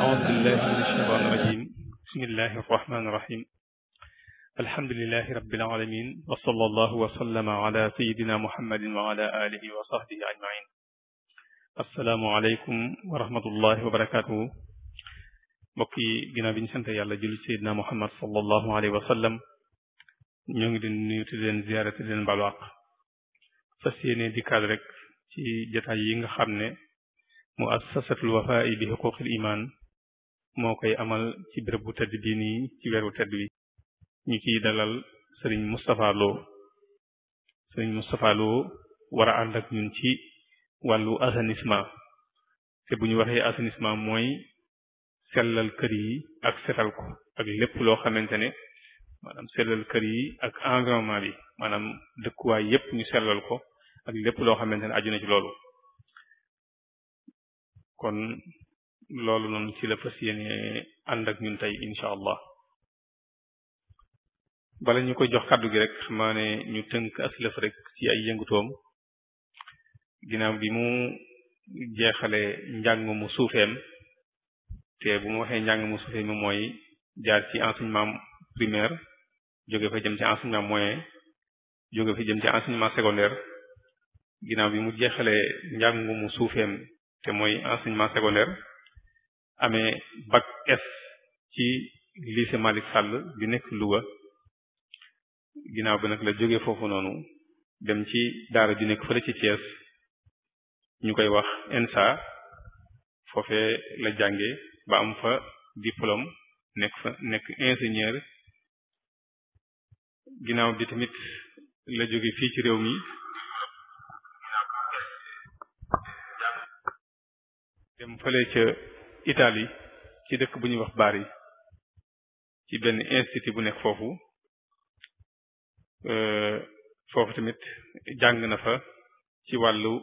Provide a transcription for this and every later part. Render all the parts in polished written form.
أعوذ بالله من الشيطان الرجيم بسم الله الرحمن الرحيم الحمد لله رب العالمين وصلى الله وسلم على سيدنا محمد وعلى آله وصحبه أجمعين السلام عليكم ورحمة الله وبركاته mbokk yi ginnaaw bi ñu sant yàlla julli Seydina Muhammad sallallahu alayhi wa sallam ñoo ngi leen nuyu te leen ziyaara te leen balu àq fas yéene dikkaat rek ci jotaay yi nga xam ne muassasatul Wafa'i bi huquqil iman moo koy amal ci béréb bu tedd bii nii ci weeru tedd wi ñu ciy dalal sëriñ Moustapha Lo war a ànd ak ñun ci wàllu assainissement te bu ñu waxee assainissement mooy sellal kër yi ak setal ko ak lépp loo xamante ne maanaam sellal kër yi ak environnement bi maanaam dëkkuwaay yépp ñu sellal ko ak lépp loo xamante ne aju na ci loolu kon loolu noonu ci la fas yéene ànd ak ñun tey incha allah bala ñu koy jox kàddu gi rek xamaa ne ñu tënk aslëf rek ci ay yëngutoom ginnaaw bi mu jeexale njàng mu suufeem te bu mu waxee njàng mu suufeem mooy jaar ci enseignement primaire jóge fa jëm ci enseignement moyen jóge fa jëm ci enseignement secondaire ginnaaw bi mu jeexalee njàng mu suufeem te mooy enseignement secondaire amee bac S ci lycée Malick Sall bi nekk Louga ginnaaw bi nag la jóge foofu noonu dem ci daara ju nekk fële ci Thiès ñu koy wax ENSA foofee la jànge ba am fa diplôme nekk ingénieur ginnaaw bi tamit la jóge fii ci réew mi dem fële ca Italie ci dëkk bu ñuy wax Bari ci benn institut bu nekk foofu foofu tamit jàng na fa ci wàllu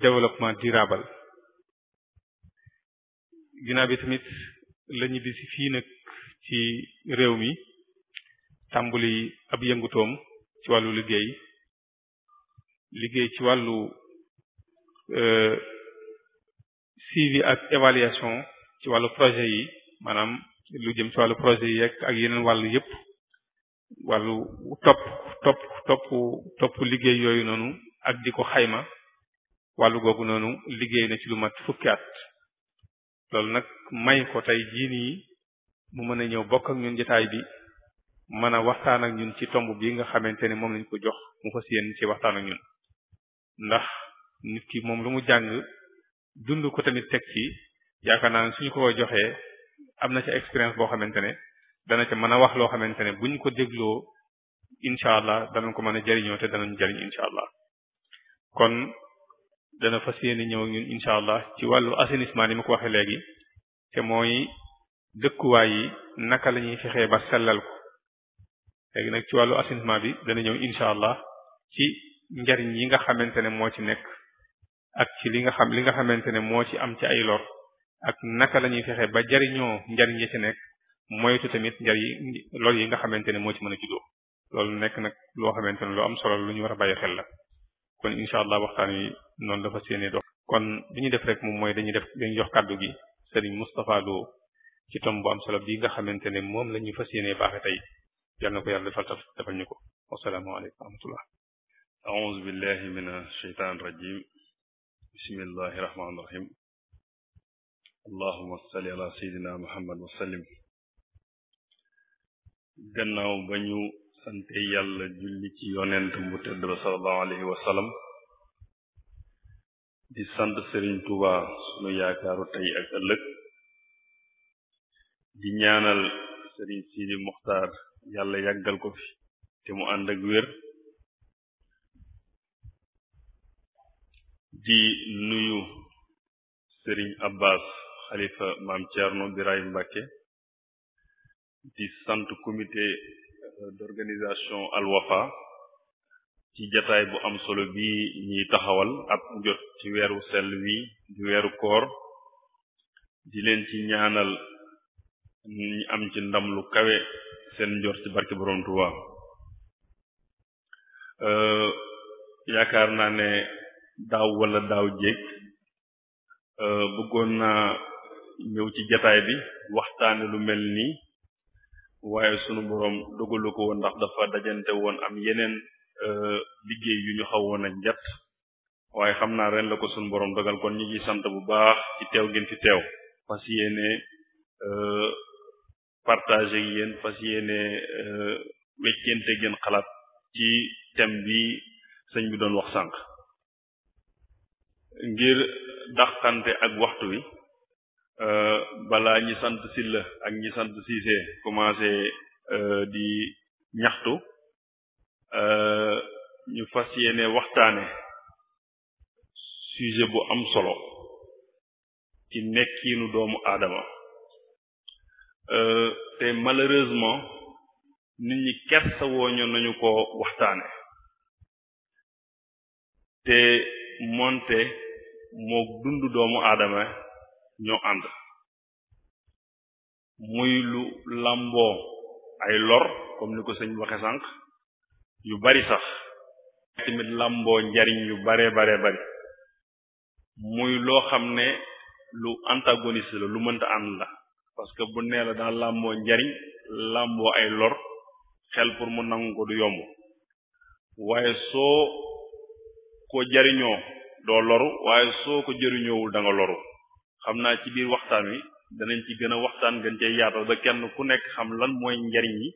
développement durable ginnaaw bi tamit la ñibbisi fii nag ci réew mi tàmbuli ab yëngutoom ci wàllu liggéey ci wàllu suivi ak évaluation ci wàllu projet yi maanaam lu jëm ci wàllu projet yi ak yeneen wàllu yépp wàllu topp liggéey yooyu noonu ak di ko xayma wàllu googu noonu liggéey na ci lu mat fukki at loolu nag may ko tey jii nii mu mën a ñëw bokk ak ñun jotaay bi mën a waxtaan ak ñun ci tomb bi nga xamante ne moom lañ ko jox mu fas yéene ci waxtaan ak ñun ndax nit ki moom lu mu jàng dund ko tamit teg ci yaakaar naa ne suñu ko joxee am na ca expérience boo xamante ne dana ca mën a wax loo xamante ne buñ ko dégloo incha allah danañ ko mën a jariñoo te danañ jariñ incha allah kon dana fas yéene ñëw ak ñun incha allah ci wàllu assainissement ni ma ko waxee léegi te mooy dëkkuwaay yi naka la ñuy fexee ba sellal ko léegi nag ci wàllu assainissement bi dana ñëw incha allah ci njariñ yi nga xamante ne moo ci nekk ak ci li nga xamante ne moo ci am ci ay lor ak naka la ñuy fexe ba jariñoo njariñ yi ci nekk moytu tamit lor yi nga xamante ne moo ci mën a juddoo loolu nekk nag loo xamante ne lu am solo lu ñu war a bàyyi xel la kon incha allah waxtaan wi noonu dafa séenee dox kon li ñu def rek moom mooy dañuy jox kàddu gi Serigne Moustapha Lo ci tom bu am solo bi nga xamante ne moom la ñu fas yéenee baaxe tey yal na ko yàlla defal ñu ko wasalaamu aleykum wa rahmatullah a'uuzu billahi minash shaytaanir rajiim bismillahir rahmaanir rahiim allahumma salli ala sayyidina muhammad wa sallim gannaaw ba ñu sante yàlla julli ci yonent bu tedd ba sallallahu alayhi wa sallam di sant Serigne Touba sunu yaakaaru tey ak ëllëg di ñaanal Serigne Sidi Muxtaar yàlla yàggal ko fi te mu ànd ak wér di nuyu Serigne Abbas xalifa maam Thierno Birahim Mbacké di sant comité d'organisation Al Wafa ci jataay bu am solo bi ñuy taxawal ab jot ci weeru sell wi di weeru koor di leen ci ñaanal ñu am ci ndam lu kawe seen njort ci barke borom Tuuba. yaakaar naa ne daaw wala daaw jéeg bëggoon naa ñëw ci jataay bi waxtaane lu mel nii waaye sunu boroom dogalu ko woon ndax dafa dajante woon am yeneen liggéey yu ñu xawoon a njat waaye xam naa ren la ko sunu boroom dogal kon ñu ngi sant bu baax ci teew ngeen fi teew fas yéene partager ak yéen fas yéene weccente ngeen xalaat ci thème bi sëñ bi doon wax sànq ngir daxante ak waxtu wi balaa ñi sant Silla ak ñi sant Siise commencé di ñaxtu ñu fas yéene waxtaane sujet bu am solo ci nekkiinu doomu aadama te malheureusement nit ñi kersa wooñu nañu ko waxtaane te moonte moo dundu doomu aadama ñoo ànd muy lu làmboo ay lor comme ni ko sëñ waxe sànq yu bari sax tamit làmboo njariñ yu bare bari muy loo xam ne lu antagoniste la lu mënta ànd la parce que bu nee la daal làmboo njariñ làmboo ay lor xel pour mu nangu ko du yomb waaye soo ko jariñoo doo loru waaye soo ko jariñoowul da nga loru xam naa ci biir waxtaan wi danañ ci gën a waxtaan gën cee yaatal ba kenn ku nekk xam lan mooy njariñ yi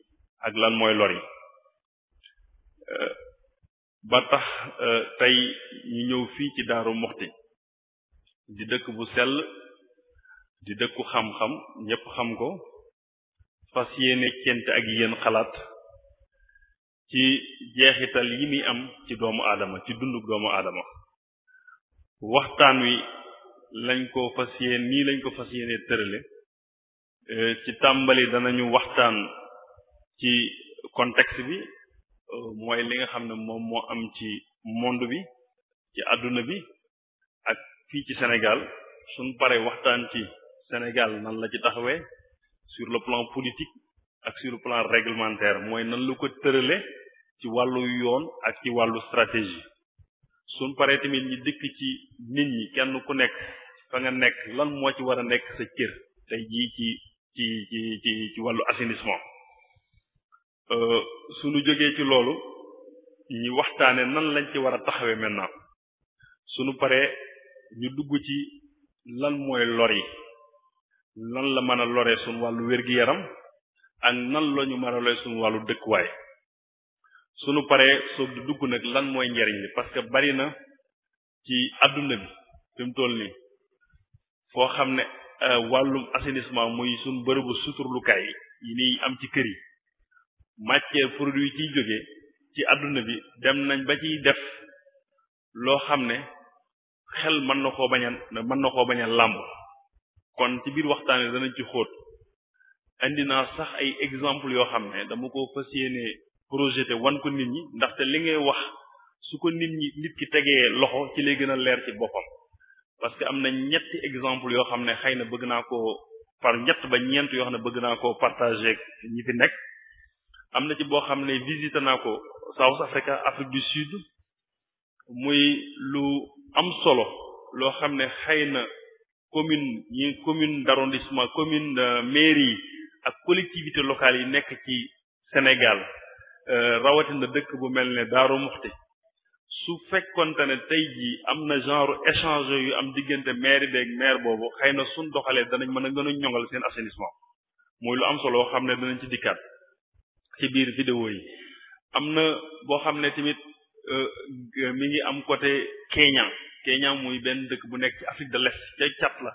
ak lan mooy lor yi ba tax tey ñu ñëw fii ci Daaru Muxti di dëkk bu sell di dëkku xam-xam ñépp xam ko fas yéene cent ak yéen xalaat ci jeexital yi muy am ci doomu aadama ci dundu doomu aadama waxtaan wi lañ ko fas yéene tërale ci tàmbali danañu waxtaan ci contexte bi mooy li nga xam ne moom moo am ci monde bi ci àdduna bi ak fii ci Sénégal suñ paree waxtaan ci Sénégal nan la ci taxawee sur le plan politique ak sur le plan réglementaire mooy nan lu ko tërale ci wàllu yoon ak ci wàllu stratégie suñ paree tamit ñi dikk ci nit ñi kenn ku nekk fa nga nekk lan moo ci war a nekk sa cër tey jii ci wàllu assainissement suñu jógee ci loolu ñi waxtaane nan lañ ci war a taxawee maintenant suñu paree ñu dugg ci lan mooy lor yi lan la mën a loree suñu wàllu wér-gi-yaram ak nan la ñu mën a loree suñu wàllu dëkkuwaay suñu paree soog di dugg nag lan mooy njariñ li parce que bari na ci àdduna bi fi mu toll nii foo xam ne wàllum assainissement muy suñu bërëbu suturlukaay yi nii am ci kër yi matière produit ciy jógee ci àdduna bi dem nañ ba ciy def loo xam ne xel mën na koo bañ a làmb kon ci biir waxtaan wi danañ ci xóot indi naa sax ay exemple yoo xam ne dama ko fas yéene projeté wan ko nit ñi ndaxte li ngay wax su ko nit ki tegee loxo ci lay gën a leer ci boppam parce que am na ñetti exemple yoo xam ne xëy na bëgg naa ko par ñett ba ñeent yoo xam ne bëgg naa koo partager ñi fi nekk am na ci boo xam ne visité naa ko South Africa Afrique du Sud muy lu am solo loo xam ne xëy na commune d'arrondissement commune mairie ak collectivité locale yi nekk ci Sénégal rawatina dëkk bu mel ne Daaru Muxti su fekkonte ne tey jii am na genre échange yu am diggante maire beeg maire boobu xëy na suñ doxalee danañ mën a gën a ñoŋal seen assainissement muy lu am solo xam ne danañ ci dikkaat ci biir vidéo yi am na boo xam ne tamit mi ngi am côté Kenya muy benn dëkk bu nekk ci Afrique de l'Est ca cat la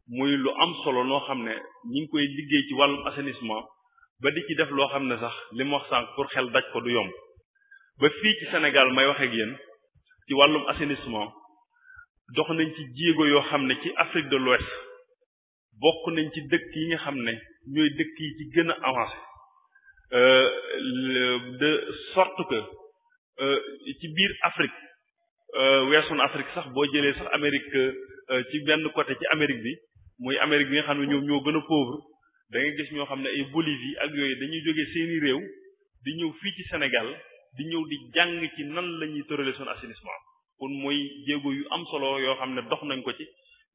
muy lu am solo noo xam ne ñi ngi koy liggéey ci wàllum assainissement ba di ci def loo xam ne sax li ma wax sànq pour xel daj ko du yomb ba fii ci Sénégal may wax ak yéen ci wàllum assainissement dox nañ ci jéego yoo xam ne ci Afrique de l'Ouest bokk nañ ci dëkk yi nga xam ne ñooy dëkk yi ci gën a avancé de sorte que ci biir Afrique weesu na Afrique sax boo jëlee sax Amérique ci benn côté ci Amérique bi muy Amérique bi nga xam ne ñoom ñoo gën a pauvre da ngay gis ñoo xam ne ay Bolivie ak yooyu dañuy jógee seeni réew di ñëw fii ci Sénégal di ñëw di jàng ci nan la ñuy tërale son assainissement kon mooy jéego yu am solo yoo xam ne dox nañ ko ci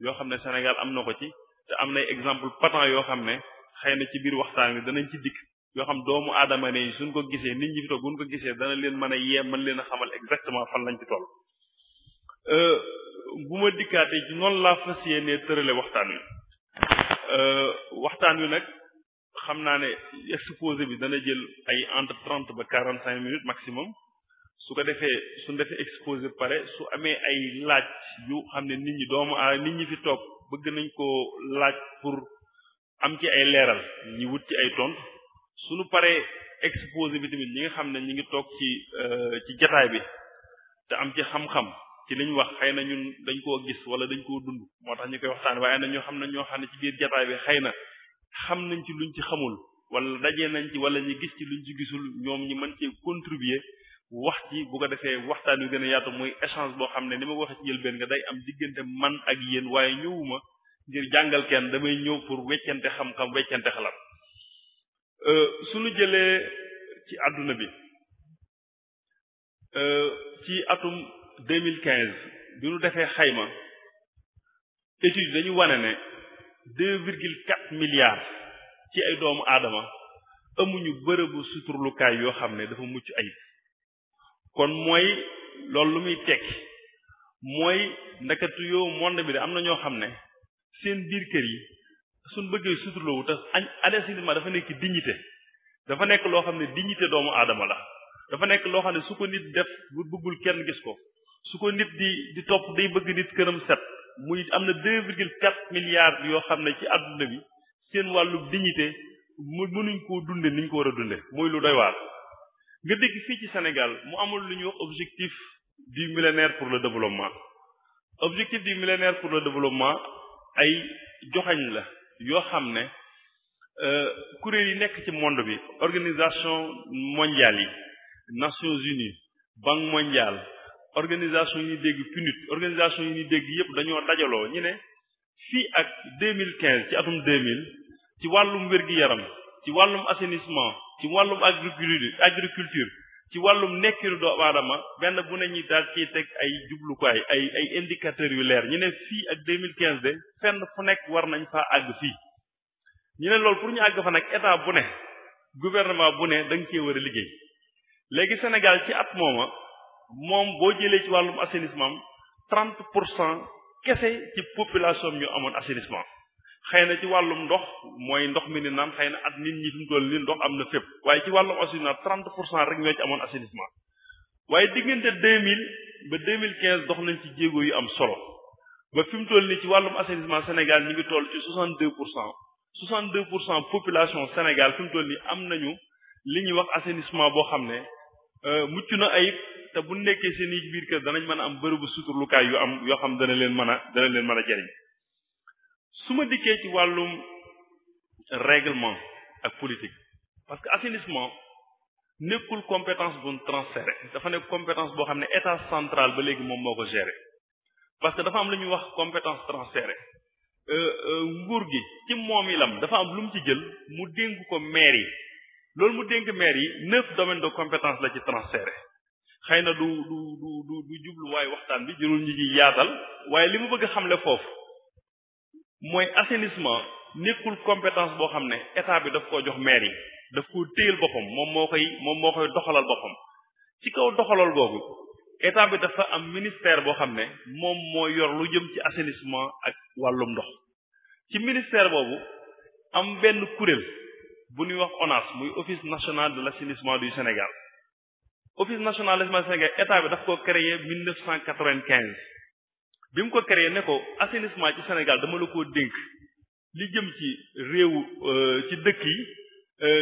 yoo xam ne Sénégal am na ko ci te am nay exemple patent yoo xam ne xëy na ci biir waxtaan wi danañ ci dikk yoo xam doomu aadama ne suñ ko gisee nit ñi fi toog buñ ko gisee dana leen mën a yee mën leen a xamal exactement fan lañ ci toll. bu ma dikkaatee ci noonu laa fas yéenee tërale waxtaan wi nag xam naa ne exposé bi dana jël ay entre 30 ba 45 minutes maximum su ko defee suñ defee exposé pare su amee ay laaj yu xam ne nit ñi fi toog bëgg nañ ko laaj pour am ci ay leeral ñi wut ci ay tontu suñu paree exposé bi tamit ñi nga xam ne ñi ngi toog ci jataay bi te am ci xam-xam ci liñ wax xëy na ñun dañ koo gis wala dañ koo dund moo tax ñu koy waxtaan waaye na ñoo xam ne ci biir jataay bi xëy na xam nañ ci luñ ci xamul wala dajee nañ ci wala ñu gis ci luñ ci gisul ñoom ñi mën cee contribuer wax ci bu ko defee waxtaan wi gën a yaatu muy échange boo xam ne ni ma ko waxee ci njëlbéen nga day am diggante man ak yéen waaye ñëwuma ngir jàngal kenn damay ñëw pour weccante xam-xam weccante xalaat suñu jëlee ci àdduna bi ci atum 2015 bi ñu defee xayma étude dañu wane ne 2,4 milliards ci ay doomu aadama amuñu bërëbu suturlukaay yoo xam ne dafa mucc ayib kon mooy loolu lu muy tekki mooy ndakatu yow monde bi de am na ñoo xam ne seen biir kër yi suñ bëggee suturloowu te assainissement dafa nekk dignité dafa nekk loo xam ne dignité doomu aadama la dafa nekk loo xam ne su ko nit def bu bëggul kenn gis ko su ko nit di topp day bëgg nit këram set muy am na 2,4 milliards yoo xam ne ci àdduna bi seen wàllu dignité mënuñ koo dunde niñ ko war a dunde muy lu doy waar nga dégg fii ci Sénégal mu amul lu ñuy wax objectif du millénaire pour le développement objectif du millénaire pour le développement ay joxañ la yoo xam ne kuréel yi nekk ci monde bi organisation mondiale yi Nations Unies Banque mondiale organisation yi ñuy dégg PNUD organisation yi ñuy dégg yépp dañoo dajaloo ñu ne fii ak 2015 ci atum 2000 ci wàllum wér-gi-yaram ci wàllum assainissement ci wàllum agriculture ci wàllum nekkinu doomu aadama benn bu ne ñi daal ciy teg ay jublukaay ay indicateurs yu leer ñu ne fii ak 2015 de fenn fu nekk war nañ faa àgg fii ñu ne loolu pour ñu àgg fa nag état bu ne gouvernement bu ne da nga cee war a liggéey léegi Sénégal ci at moom boo jëlee ci wàllum assainissement 30% kese ci population ñu amoon assainissement xëy na ci wàllum ndox mooy ndox mi ni naan xëy na at nit ñi fi mu toll nii ndox am na fépp waaye ci wàllum assainissement 30% rek ñoo ci amoon assainissement waaye diggante 2000 ba 2015 dox nañ ci jéego yu am solo ba fi mu toll nii ci wàllum assainissement Sénégal ñu ngi toll ci 62% population Sénégal fi mu toll nii am nañu li ñuy wax assainissement boo xam ne mucc na ayib te bu nekkee seen i biir kër danañ mën a am bërëbu suturlukaay yoo xam dana leen mën a jariñ su ma dikkee ci wàllum règlement ak politique parce que assainissement nekkul compétence bu transféré dafa nekk compétence boo xam ne état central ba léegi moom moo ko gérer parce que dafa am lu ñuy wax compétence transféré nguur gi ci moom ilam dafa am lu mu ci jël mu dénk ko maire yi loolu mu dénk maire yi 9 domaines de compétence la ci transféré xëy na du jubluwaay waxtaan bi jërul ñi ci yaatal waaye li mu bëgg a xamle foofu mooy assainissement nekkul compétence boo xam ne état bi daf koo jox maire yi daf ko téyel boppam moom moo koy doxalal boppam ci kaw doxalal googu état bi dafa am ministère boo xam ne moom moo yor lu jëm ci assainissement ak wàllum ndox ci ministère boobu am benn kuréel bu ñuy wax ONAS muy office national de l'assainissement du Sénégal office national de l'assainissement du Sénégal état bi daf ko créé 1995 bi mu ko créé ne ko assainissement ci Sénégal dama la koo dénk li jëm ci réewu ci dëkk yi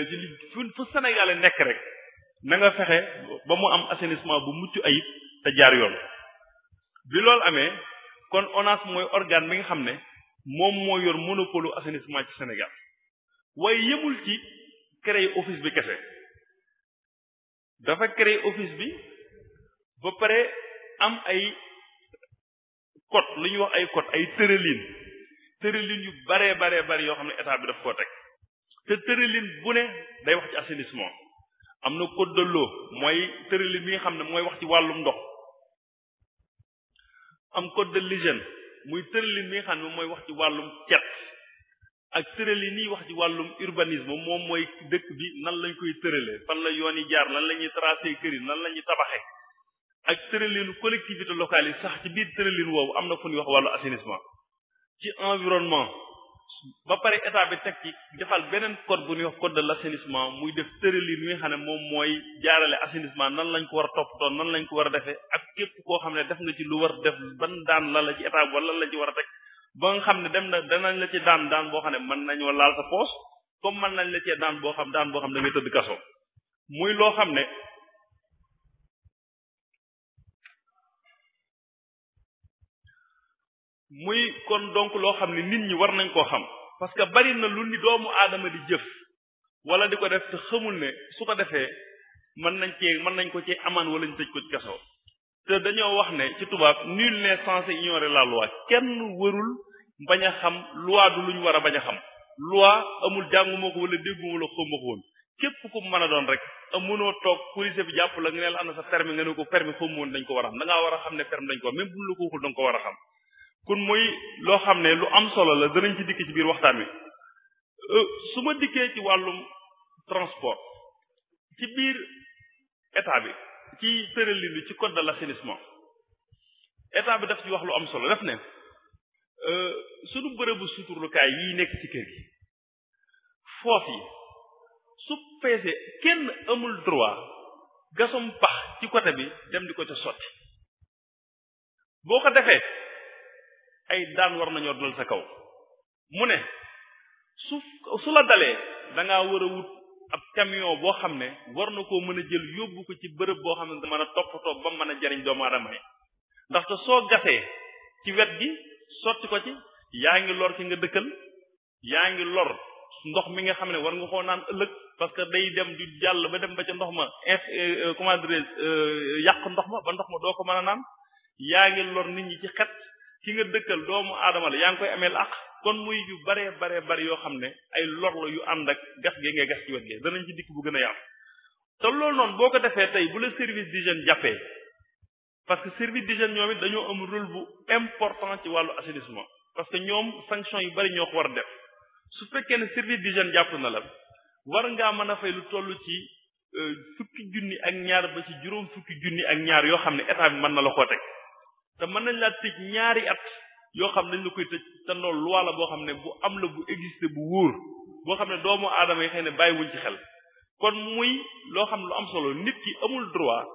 ci fu Sénégal nekk rek na nga fexe ba mu am assainissement bu mucc ayib te jaar yoon bi loolu amee kon ONAS mooy organe bi nga xam ne moom moo yor monopole assainissement ci Sénégal waaye yemul ci créer office bi kese dafa créer office bi ba pare am ay code lu ñuy wax ay code ay tërëlin yu bare yoo xam ne état bi daf koo teg te tëralin bu ne day wax ci assainissement am na code de l'eau mooy tëralin bi nga xam ne mooy wax ci wàllum ndox am code de l'hygiène muy tëralin bi nga xam ne mooy wax ci wàllum cet ak tëralin yi wax ci wàllum urbanisme moom mooy dëkk bi nan lañ koy tëralee fan la yoon yi jaar nan la ñuy tracé kër yi nan la ñuy tabaxee ak tëralinu collectivité locale yi sax ci biir tëralin woowu am na fu ñuy wax wàllu assainissement ci environnement ba pare état bi teg ci defal beneen code bu ñuy wax code de l'assainissement muy def tëralin yi nga xam ne moom mooy jaarale assainissement nan lañ ko war a toppatoo nan lañ ko war a defee ak képp koo xam ne def nga ci lu war def ban daan la ci état bi wala lan la ci war a teg ba nga xam ne dem na danañ la ci daan boo xam ne mën nañoo laal sa poos comme mën nañ la cee daan boo xam da ngay tëdd kaso muy loo xam ne muy kon donc loo xam ne nit ñi war nañ koo xam parce que bari na lu ni doomu aadama di jëf wala di ko def te xamul ne su ko defee mën nañ ko ci amaan wala ñu tëj ko ci kaso te dañoo wax ne ci tubaab nul n'est censé ignorer la loi kenn warul bañ a xam loi du lu ñu war a bañ a xam loi amul jànguma ko wala dégguma la xawma ko woon képp ku mën a doon rek mënoo toog police bi jàpp la nga ne la am na sa permis nga ne ko permis xawma woon dañ ko war a xam da ngaa war a xam ne permis dañ ko même buñ la ko waxul da nga ko war a xam kon mooy loo xam ne lu am solo la danañ ci dikk ci biir waxtaan wi su ma dikkee ci wàllum transport ci biir état bi ci tëralin bi ci code de l'assainissement état bi daf ci wax lu am solo daf ne sunu bërëbu suturlukaay yi nekk ci kër gi foos yi su feesee kenn amul droit gasum pax ci côté bi dem di ko ca sotti boo ko defee ay daan war nañoo dal sa kaw mu ne su la dalee da ngaa war a wut ab camion boo xam ne war na koo mën a jël yóbbu ko ci bërëb boo xam ne da mën a toppatoo ba mën a jariñ doomu aadama yi ndaxte soo gasee ci wet gi sotti ko ci yaa ngi lor ci nga dëkkal yaa ngi lor ndox mi nga xam ne war nga koo naan ëllëg parce que day dem di jàll ba dem ba ca ndox ma comment dirais yàq ndox ma ba ndox ma doo ko mën a naan yaa ngi lor nit ñi ci xet ki nga dëkkal doomu aadama la yaa ngi koy ameel ak kon muy yu bare yoo xam ne ay lor la yu ànd ak gas gi ngay gas ci wet gi danañ ci dikk bu gën a yaatu te loolu noonu boo ko defee tey bu la service d'hygiène jàppee parce que service d'hygiène ñoom it dañoo am rôle bu important ci wàllu assainissement parce que ñoom sanction yu bari ñoo ko war a def su fekkee ne service d'hygiène jàpp na la war ngaa mën a fay lu toll ci fukki junni ak ñaar ba ci juróom fukki junni ak ñaar yoo xam ne état bi mën na la koo teg te mën nañ laa tëj ñaari at yoo xam ne dañ la koy tëj te loolu loi la boo xam ne bu am la bu existé bu wóor boo xam ne doomu aadama yi xëy ne bàyyiwuñ ci xel kon muy loo xam ne lu am solo nit ki amul droit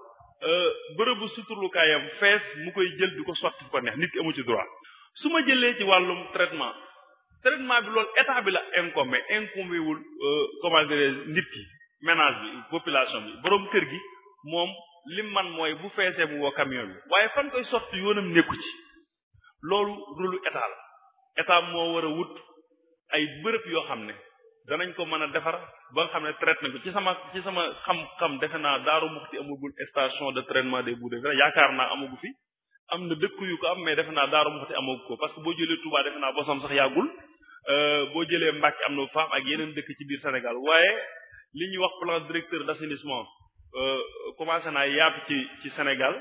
bërëbu suturlukaayam fees mu koy jël di ko sotti ko neex nit ki amul ci droit su ma jëlee ci wàllum traitement bi loolu état bi la incombé wul comment dire nit ki ménage bi population bi boroom kër gi moom lim man mooy bu feesee mu woo camion bi waaye fan koy sotti yoonam nekku ci loolu rôlu état la état moo war a wut ay bërëb yoo xam ne danañ ko mën a defar ba nga xam ne traite nañ ko ci sama xam-xam defe naa Daaru Muxti amagul station de traitement des boues de verre yaakaar naa amagu fi am na dëkk yu ko am mais defe naa Daaru Muxti amagu ko parce que boo jëlee Touba defe naa bosam sax yàggul boo jëlee Mbàkke am na faam ak yeneen dëkk ci biir Sénégal waaye li ñuy wax plan directeur d'assainissement commencé naa yaatu ci Sénégal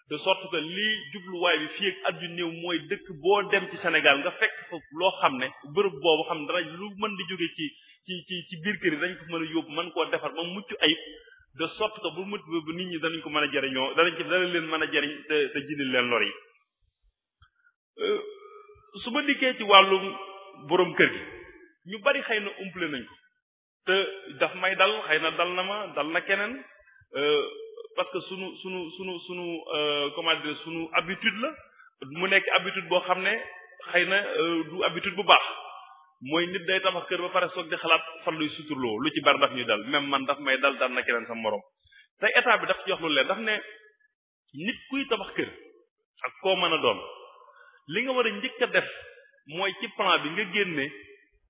de sorte que lii jubluwaay bi fii ak at yu néew mooy dëkk boo dem ci Sénégal nga fekk fa loo xam ne bërëb boobu xam ne dara lu mën di jóge ci biir kër yi dañ ko mën a yóbbu mën koo defar ba mucc ayib de sorte que bu mucc ba nit ñi danañ ko mën a jariñoo dana leen mën a jariñ te jindil leen lor yi su ma dikkee ci wàllum boroom kër gi ñu bari xëy na umple nañ ko te daf may dal xëy na dal na ma dal na keneen parce que sunu comment dire sunu habitude la mu nekk habitude boo xam ne xëy na du habitude bu baax mooy nit day tabax kër ba pare soog di xalaat fan luy suturloo lu ci bari daf ñuy dal même man daf may dal na keneen sa morom te état bi daf ci wax lu leen daf ne nit kuy tabax kër ak koo mën a doon li nga war a njëkk a def mooy ci plan bi nga génne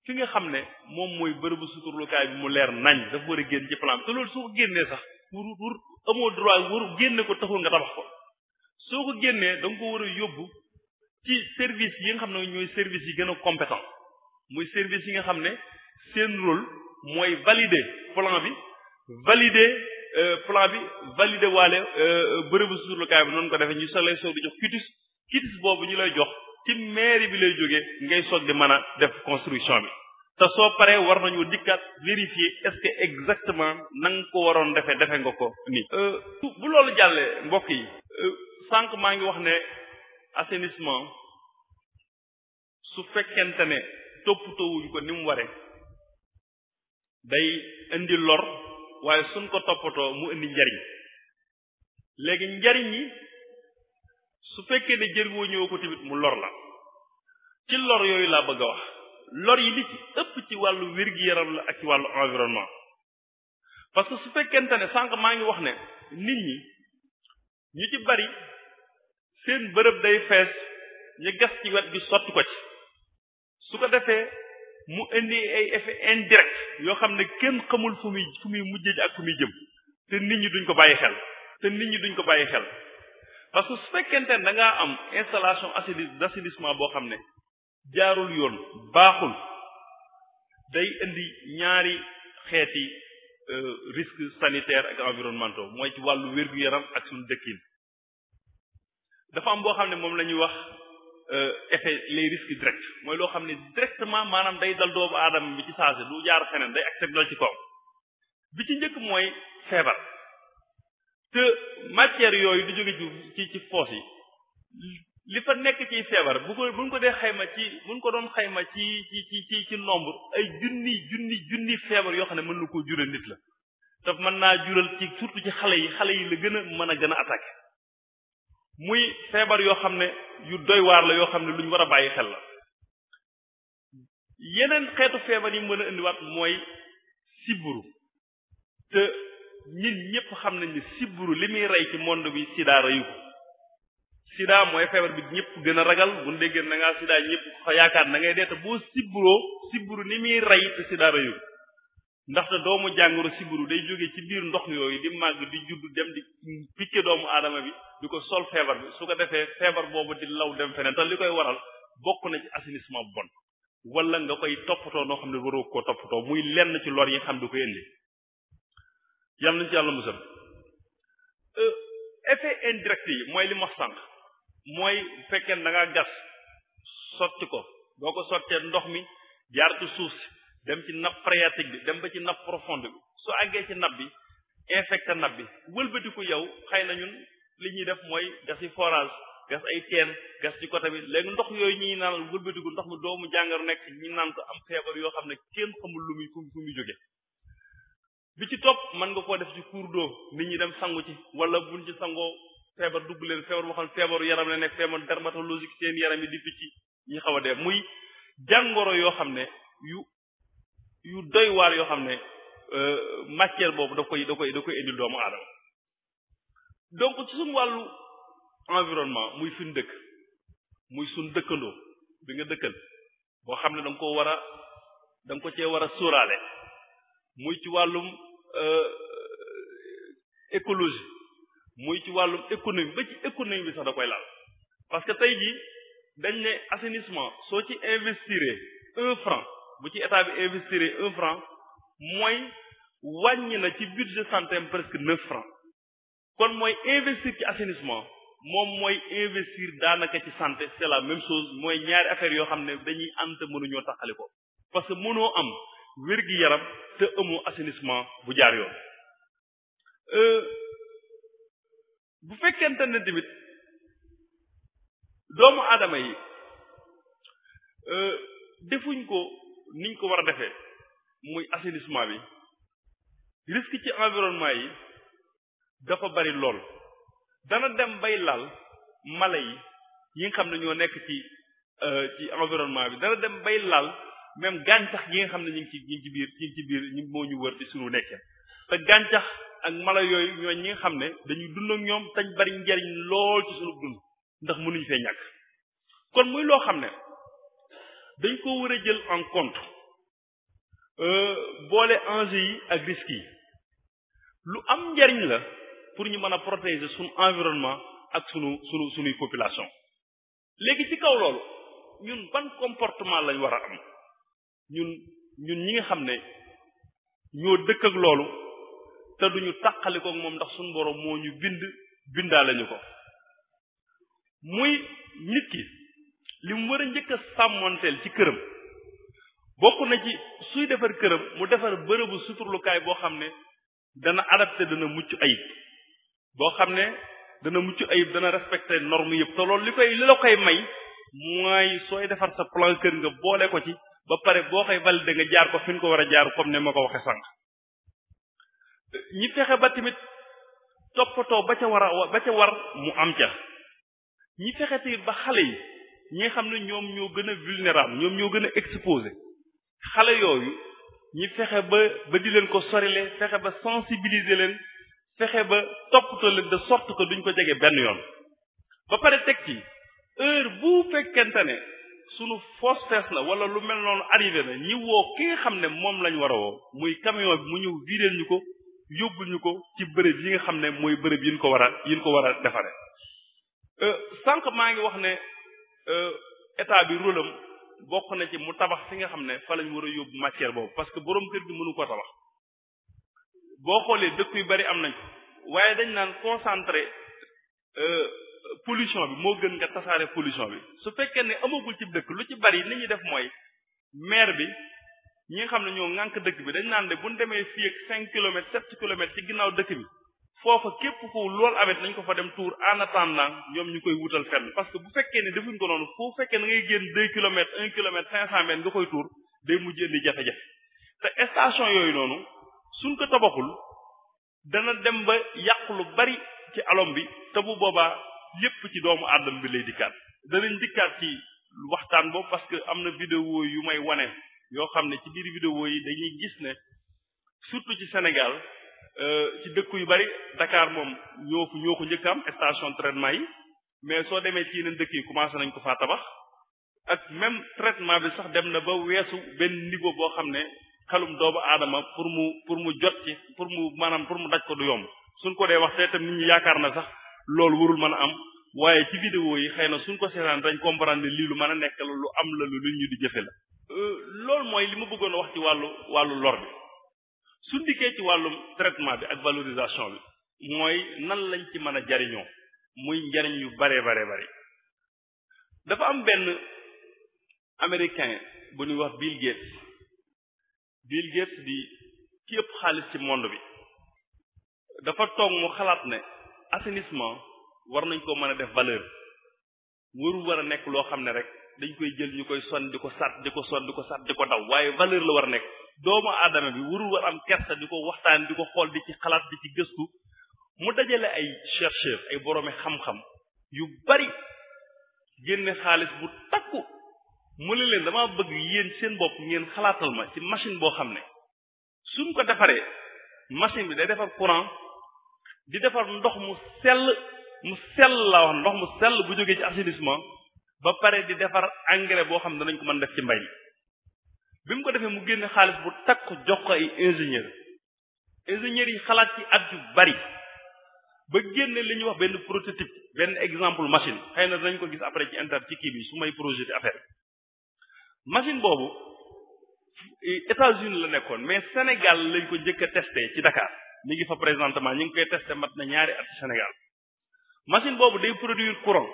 fi nga xam ne moom mooy bërëbu suturlukaay bi mu leer nañ dafa war a génn ci plan bi te loolu soo ko génnee sax pour amoo droit waru génne ko taxul nga tabax ko soo ko génnee da nga ko war a yóbbu ci service yi nga xam ne ñooy service yi gën a compétent muy service yi nga xam ne seen rôle mooy valider plan bi valider waale bërëbu suturlukaay bi noonu ko defee ñu soog lay soog di jox quitus boobu ñu lay jox ci mairie bi lay jógee ngay soog di mën a def construction bi te soo paree war nañu dikkaat vérifier est-ce que exactement na nga ko waroon defe nga ko nii. bu loolu jàllee mbokk yi sànq maa ngi wax ne assainissement su fekkente ne toppatoowuñ ko ni mu waree day indi lor waaye suñ ko toppatoo mu indi njariñ léegi njariñ yi su fekkee ne jëriñoo ñëw ko tamit mu lor la ci lor yooyu laa bëgg a wax lor yi li ci ëpp ci wàllu wér-gi-yaram la ak ci wàllu environnement parce que su fekkente ne sànq maa ngi wax ne nit ñi ñu ci bari seen bërëb day fees ñu gas ci wet gi sotti ko ci su ko defee mu indi ay effet indirect yoo xam ne kenn xamul fu muy mujjee ak fu muy jëm te nit ñi duñ ko bàyyi xel parce que su fekkente ne da ngaa am installation d'assainissement boo xam ne jaarul yoon baaxul day indi ñaari xeeti risques sanitaires ak environnementaux mooy ci wàllu wér-gu-yaram ak suñu dëkkin dafa am boo xam ne moom la ñuy wax effet les risques directs mooy loo xam ne directement maanaam day dal doomu aadama bi ci saase du jaar feneen day accès dal ci kaw bi ci njëkk mooy feebar te matière yooyu du jóge ci foos yi li fa nekk ci feebar buñ ko doon xayma ci nombre ay junni feebar yoo xam ne mën na koo jural nit la te mën naa jural ci surtout ci xale yi la gën a attaqué muy feebar yoo xam ne yu doy waar la yoo xam ne lu ñu war a bàyyi xel la yeneen xeetu feebar yi mën a indiwaat mooy sibbiru te ñun ñëpp xam nañ ne sibbiru li muy rey ci monde bi sida reyu ko sida mooy feebar bi ñëpp gën a ragal bu ñu déggee na ngaa sida ñëpp yaakaar na ngay dee te boo sibbiru ni muy rey te sida reyu ndaxte doomu jàngoro sibbiru day jóge ci biir ndox yooyu di màgg di judd dem di piqué doomu aadama bi di ko sol feebar bi su ko defee feebar boobu di law dem feneen te li koy waral bokk na ci assainissement bu bon wala nga koy toppatoo noo xam ne waroo koo toppatoo muy lenn ci lor yi nga xam du koy indi yal nañ ci yàlla musal effet indirect yi mooy li ma wax sànq mooy bu fekkee da ngaa gas sotti ko boo ko sottee ndox mi jaar ci suuf si dem ci nappe phréatique bi dem ba ci nappe profonde bi su àggee ci nappe bi infecté nappe bi wëlbatiku yow xëy na ñun li ñuy def mooy gas yi forage gas ay teen gas ci côté bi léegi ndox yooyu ñuy naan wëlbatiku ndox mi doomu jàngoro nekk ñu naan ko am feebar yoo xam ne kenn xamul lu muy fu muy jóge bi ci topp mën nga koo def ci cours d'eau nit ñi dem sangu ci wala buñ ci sangoo feebar dugg leen feebar boo xam ne feebaru yaram la nekk feebar dermatologique seen yaram yi di picc ñi xaw a dee muy jàngoro yoo xam ne yu doy waar yoo xam ne matière boobu da koy indil doomu aadama donc ci suñu wàllu environnement muy suñ dëkk muy suñ dëkkandoo bi nga dëkkal boo xam ne da nga ko cee war a sóoraale muy ci wàllum écologie muy ci wàllum économie ba ci économie bi sax da koy laal parce que tey jii dañ ne assainissement soo ci investir 1 franc bu ci état bi investir 1 franc mooy wàññi na ci budget santé presque 9 francs kon mooy investir ci assainissement moom mooy investir daanaka ci santé c'est la même chose mooy ñaari affaire yoo xam ne dañuy ànd te mënuñoo taxali ko parce que mënoo am wér-gi-yaram te amoo assainissement bu jaar yoon bu fekkente ne tamit doomu aadama yi defuñ ko niñ ko war a defee muy assainissement bi risque ci environnement yi dafa bari lool dana dem bay laal mala yi nga xam ne ñoo nekk ci environnement bi dana dem bay laal même gàncax yi nga xam ne ñu ngi ci biir ñu moo ñu wër ci suñu nekkee te gàncax ak mala yooyu ñooy ñi nga xam ne dañuy dund ak ñoom tañ bari njariñ lool ci suñu dund ndax mënuñu fee ñàkk kon muy loo xam ne dañ ko war a jël en compte boole enjeux yi ak risques yi lu am njariñ la pour ñu mën a protéger suñu environnement ak suñuy population léegi ci kaw loolu ñun ban comportement lañ war a am ñun ñi nga xam ne ñoo dëkk ak loolu te duñu tàqaliko ak moom ndax suñu borom moo ñu bindaale ñu ko muy nit ki li mu war a njëkk a sàmmonteel ci këram bokk na ci suy defar këram mu defar bërëbu suturlukaay boo xam ne dana adapté dana mucc ayib boo xam ne dana mucc ayib dana respecté norme yëpp te loolu li la koy may mooy sooy defar sa plan kër nga boole ko ci ba pare boo koy validé nga jaar ko fi ñu ko war a jaar comme ne ma ko waxe sànq ñi fexe ba tamit toppatoo ba ca war mu am ca ñi fexe tamit ba xale yi ñi nga xam ne ñoom ñoo gën a vulnérable ñoom ñoo gën a exposé xale yooyu ñi fexe ba di leen ko sorile fexe ba sensibiliser leen fexe ba toppatoo leen de sorte que duñ ko jege benn yoon ba pare teg ci heure bu fekkente ne sunu fosse fees na wala lu mel noonu arrivé na ñi woo ki nga xam ne moom lañ war a woo muy camion bi mu ñëw videel ñu ko yóbbul ñu ko ci bërëb yi nga xam ne mooy bërëb yi ñu ko war a defare sànq maa ngi wax ne état bi rôle am bokk na ci mu tabax fi nga xam ne fa lañ war a yóbbu matière boobu parce que borom kër gi mënu ko tabax boo xoolee dëkk yu bari am nañ ko waaye dañ naan concentré pollution bi moo gën nga tasaare pollution bi su fekkee ne amagul ci dëkk lu ci bari li ñuy def mooy maire bi ñi nga xam ne ñoo ŋànk dëkk bi dañ naan de bu ñu demee fii ak 5 kilomètres 7 kilomètres ci ginnaaw dëkk bi foofa képp ku loolu amit nañ ko fa dem tour en attendant ñoom ñu koy wutal fenn parce que bu fekkee ne defuñ ko noonu foo fekkee na ngay génn 2 kilomètres 1 kilomètre 500 mètres nga koy tour day mujj indi jafe-jafe te station yooyu noonu suñ ko tabaxul dana dem ba yàq lu bari ci alom bi te bu boobaa lépp ci doomu aadama bi lay dikkaat danañ dikkaat ci waxtaan boobu parce que am na vidéo yu may wane yoo xam ne ci biir vidéo yi dañuy gis ne surtout ci Sénégal ci dëkk yu bari Dakar moom ñoo ko njëkk am station traitement yi mais soo demee ci yeneen dëkk yi commencé nañ ko faa tabax ak même traitement bi sax dem na ba weesu benn niveau boo xam ne xelum doomu aadama pour mu jot ci pour mu daj ko du yomb suñ ko dee wax te tam nit ñi yaakaar na sax loolu warul mën a am waaye ci vidéo yi xëy na suñ ko seetaan dañ comprendre ne lii lu mën a nekk la lu am la lu ñu di jëfe la loolu mooy li ma bëggoon a wax ci wàllu lor bi suñ dikkee ci wàllum traitement bi ak valorisation bi mooy nan lañ ci mën a jariñoo muy njariñ yu bare bare dafa am benn américain bu ñuy wax Bill Gates di ki ëpp xaalis ci monde bi dafa toog mu xalaat ne assainissement war nañ ko mën a def valeur warul war a nekk loo xam ne rek dañ koy jël ñu koy son di ko sàtt di ko daw waaye valeur la war a nekk doomu aadama bi warul war am kersa di ko waxtaan di ko xool di ci xalaat di ci gëstu mu dajale ay chercheur ay boroomi xam-xam yu bari génne xaalis bu takku mu ne leen dama bëgg yéen seen bopp ngeen xalaatal ma ci machine boo xam ne suñ ko defaree machine bi day defar courant di defar ndox mu sell la wax ndox mu sell bu jógee ci assainissement ba pare di defar engrais boo xam ne danañ ko mën def ci mbay mi bi mu ko defee mu génne xaalis bu takk jox ko ay ingénieurs yi xalaat ci at yu bari ba génne li ñuy wax benn prototype benn exemple machine xëy na danañ ko gis après ci internet ci kii bi su may projet di affaire machine boobu États-Unis la nekkoon mais Sénégal lañ ko njëkk a testé ci Dakar mi ngi fa présentement ñu ngi koy testé mat na ñaari at ci Sénégal machine boobu day produire courant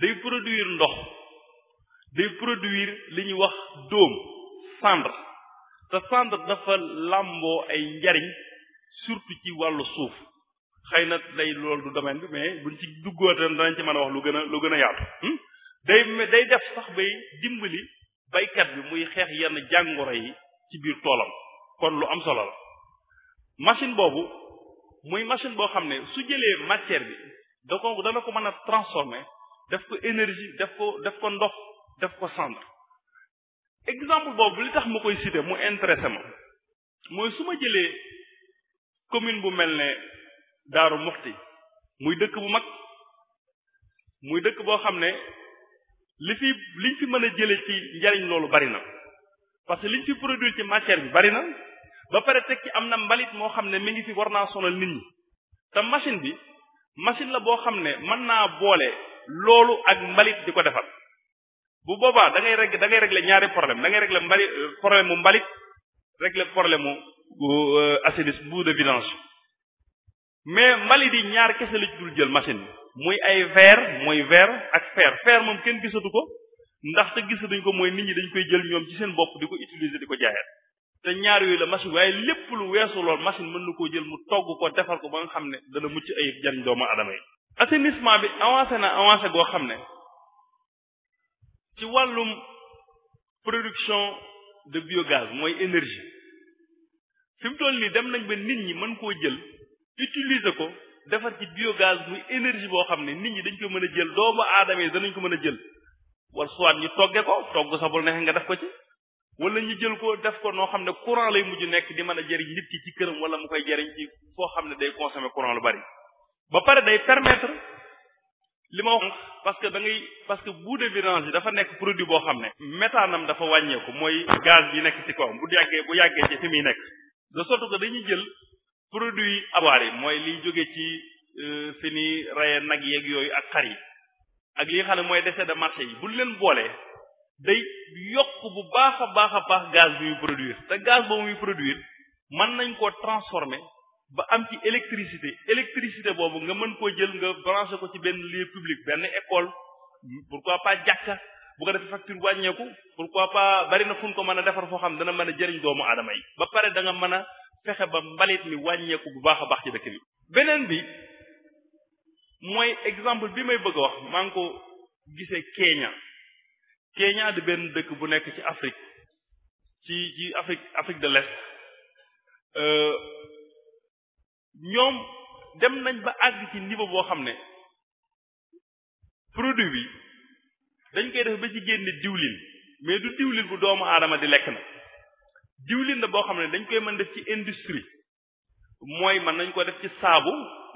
day produire ndox day produire li ñuy wax dóom cendre te cendre dafa làmboo ay njariñ surtout ci wàllu suuf xëy na day loolu du domaine bi mais buñ ci duggoote danañ ci mën a wax lu gën a yaatu day def sax bay dimbali baykat bi muy xeex yenn jàngoro yi ci biir toolam kon lu am solo la machine boobu muy machine boo xam ne su jëlee matière bi dana ko mën a transformer def ko énergie def ko ndox def ko cendre exemple boobu li tax ma koy citer mu intéressé ma mooy su ma jëlee commune bu mel ne Daaru Muxti muy dëkk bu mag muy dëkk boo xam ne liñ fi mën a jëlee ci njariñ loolu bari na parce que liñ fi produire ci matière bi bari na ba pare teg ci am na mbalit moo xam ne mi ngi fi war naa sonal nit ñi te machine la boo xam ne mën naa boole loolu ak mbalit di ko defar bu boobaa da ngay régler ñaari problème da ngay régler problème mu mbalit régler problème mu assainissement boue de vidange mais mbalit yi ñaar kese la ci dul jël machine bi muy ay verre ak fer moom kenn gisatu ko ndaxte gisatuñ ko mooy nit ñi dañ koy jël ñoom ci seen bopp di ko utiliser di ko jaayaat te ñaar yooyu la machine waaye lépp lu weesu lool machine mën na koo jël mu togg ko defar ko ba nga xam ne dana mucc ay jariñ doomu adama yi assainissement bi avancé goo xam ne ci wàllum production de biogaz mooy énergie fi mu toll nii dem nañ ba nit ñi mën koo jël utiliser ko defar ci biogaz muy énergie boo xam ne nit ñi dañ ko mën a jël doomu aadama yi danañ ko mën a jël wala soit ñu togge ko togg sa bul neex nga def ko ci wala ñu jël ko def ko noo xam ne courant lay mujj nekk di mën a jëriñ nit ki ci këram wala mu koy jëriñ ci foo xam ne day consommer courant lu bari ba pare day permettre li ma wax parce que boue de vidange yi dafa nekk produit boo xam ne méthanam dafa wàññeeku mooy gaz bi nekk ci kawam bu yàggee ci fi muy nekk de sorte que dañuy jël produit abaar yi mooy liy jóge ci fi ni raye nag yeeg yooyu ak xar yi ak li nga xam ne mooy déchets de marché yi bu leen boolee day yokk bu baax a baax gaz bi muy produire te gaz boobu muy produire mën nañ koo transformer ba am ci électricité boobu nga mën koo jël nga branché ko ci benn lieu public benn école pourquoi pas jàkka bu ko defee facture wàññeeku pourquoi pas bari na fu ñu ko mën a defar foo xam dana mën a jëriñ doomu aadama yi ba pare da nga mën a fexe ba mbalit mi wàññeeku bu baax a baax ci dëkk bi beneen bi mooy exemple bi may bëgg a wax maa ngi ko gisee Kenya di benn dëkk bu nekk ci Afrique ci Afrique de l'Est ñoom dem nañ ba àgg ci niveau boo xam ne produit bi dañ koy def ba ci génne diwlin mais du diwlin bu doomu aadama di lekk na diwlin la boo xam ne dañ koy mën def ci industrie mooy mën nañ ko def ci saabu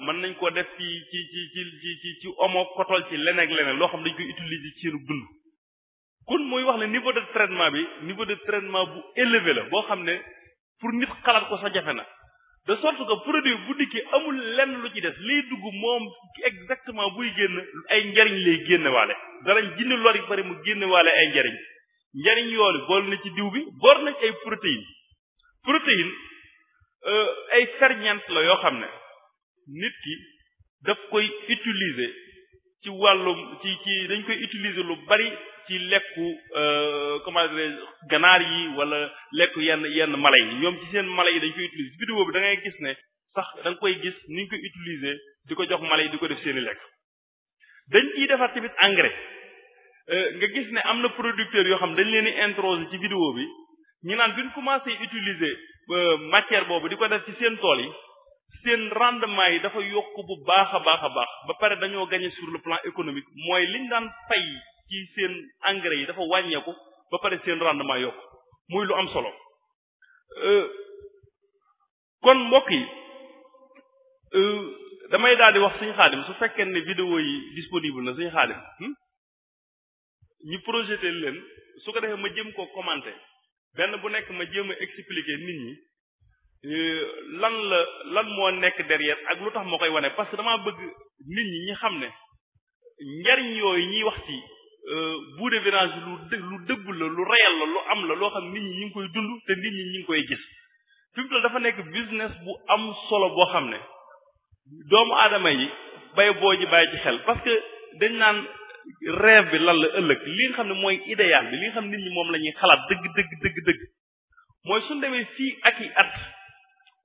mën nañ ko def ci omo kotol ci leneen ak leneen loo xam dañ koy utiliser ci seenu dund kon mooy wax ne niveau de traitement bu élevé la boo xam ne pour nit xalaat ko sax jafe na de sorte que produit bu dikkee amul lenn lu ci des liy dugg moom exactement buy génn ay njariñ lay génne waale darañ jinne lor yi bari mu génne waale ay njariñ yoolu bool na ci diw bi bool nañ ay protéine ay ferñeent la yoo xam ne nit ki daf koy utiliser ci wàllum ci dañ koy utiliser lu bari ci lekku comment dire ganaar yi wala lekku yenn mala yi ñoom ci seen mala yi dañ koy utiliser vidéo bi da ngay gis ne sax da nga koy gis ni ñu koy utiliser di ko jox mala yi di ko def seeni lekk dañ ciy defar tamit engrais nga gis ne am na producteurs yoo xam dañ leen di introsé ci vidéo bi ñu naan bi ñu commencé utiliser matière boobu di ko def ci seen tool yi seen rendement yi dafa yokk bu baax a baax ba pare dañoo gagné sur le plan économique mooy liñ daan fay ci seen engrais yi dafa wàññeeku ba pare seen rendement yokk muy lu am solo kon mbokk yi damay daal di wax Sëñ Xaadim su fekkee ne vidéo yi disponible na Sëñ Xaadim ñu projeté leen su ko defee ma jëm ko commenter benn bu nekk ma jéem a expliquer nit ñi lan moo nekk derrière ak lu tax moo koy wane parce que damaa bëgg nit ñi xam ne njariñ yooyu ñuy wax ci boue de vidange lu dëgg la lu réel la lu am la loo xam nit ñi ñu ngi koy dund te nit ñi ñu ngi koy gis fi mu toll dafa nekk business bu am solo boo xam ne doomu aadama yi bay boo ji bàyyi ci xel parce que dañ naan rêve bi lan la ëllëg li nga xam ne mooy idéal bi li nga xam nit ñi moom la ñuy xalaat dëgg mooy suñ demee fii ak i at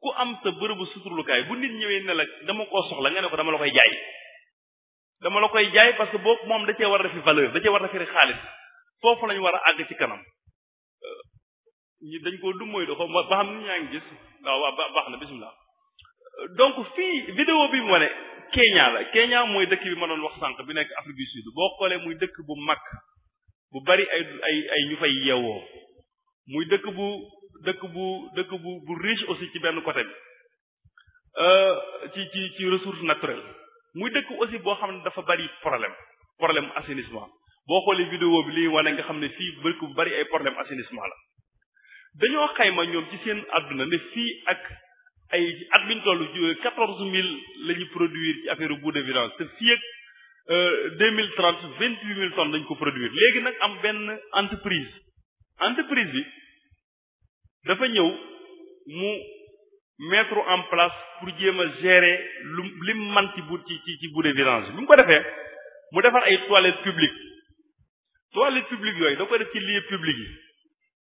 ku am sa bërëbu suturlukaay bu nit ñëwee ne la dama koo soxla nga ne ko dama la koy jaay parce que boobu moom da cee war a defi valeur da cee war a defi xaalis foofu lañu war a àgg ci kanam ñi dañ koo du mooy doxo ba xam ni ñaa ngi gis waaw baax na bismillah donc fii vidéo bi mu wane Kenya mooy dëkk bi ma doon wax sànq bi nekk Afrique du Sud boo xoolee muy dëkk bu mag bu bari ay ñu fay yeewoo muy dëkk bu riche aussi ci benn côté bi ci ressources naturelles muy dëkk aussi boo xam ne dafa bari problème assainissement boo xoolee vidéo bi li wane nga xam ne fii dëkk bu bari ay problème assainissement la dañoo xayma ñoom ci seen àdduna ne fii ak ay at biñ toll 14000 la ñu produire ci affaire boue de vidange te fii ak 2030 28000 tonnes dañ ko produire léegi nag am benn entreprise bi dafa ñëw mu mettre en place pour jéem a gérer lim man ci bout de vidange bi mu ko defee mu defar ay toilettes publiques yooyu da ko def ci lieu public yi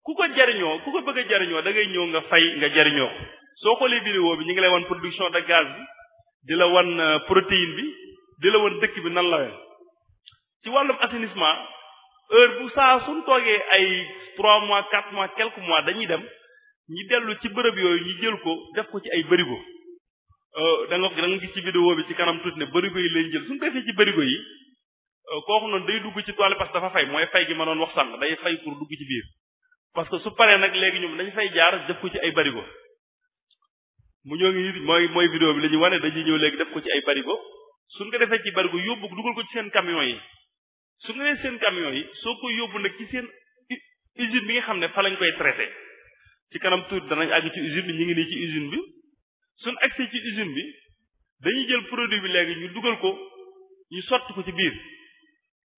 ku ko bëgg a jariñoo da ngay ñëw nga fay nga jariñoo ko soo xoolee vidéo bi ñu ngi lay wan production de gaz bi di la wan protéine bi di la wan dëkk bi nan la ci wàllum assainissement heure bu saa suñ toogee ay 3 mois 4 mois quelques mois dañuy dem ñi dellu ci bërëb yooyu ñu jël ko def ko ci ay bërigo da nga gis ci vidéo bi ci kanam tuuti ne bërigo yi lañ jël suñ ko defee ci bërigo yi kooku noonu day dugg ci toile parce que dafa fay mooy fay gi ma doon wax sànq day fay pour dugg ci biir parce que su paree nag léegi ñoom dañ fay jaar def ko ci ay bërigo mu ñoo ngi mooy vidéo bi la ñu wane dañuy ñëw léegi def ko ci ay bërigo suñ ko defee ci bërigo yóbbu dugal ko ci seen camion yi su nga nee seen camion yi soo ko yóbbu nag ci seen usine bi nga xam ne fa lañ koy traité ci kanam tuuti danañ àgg ci usine bi ñu ngi nii ci usine bi suñ accès ci usine bi dañuy jël produit bi léegi ñu dugal ko ñu sotti ko ci biir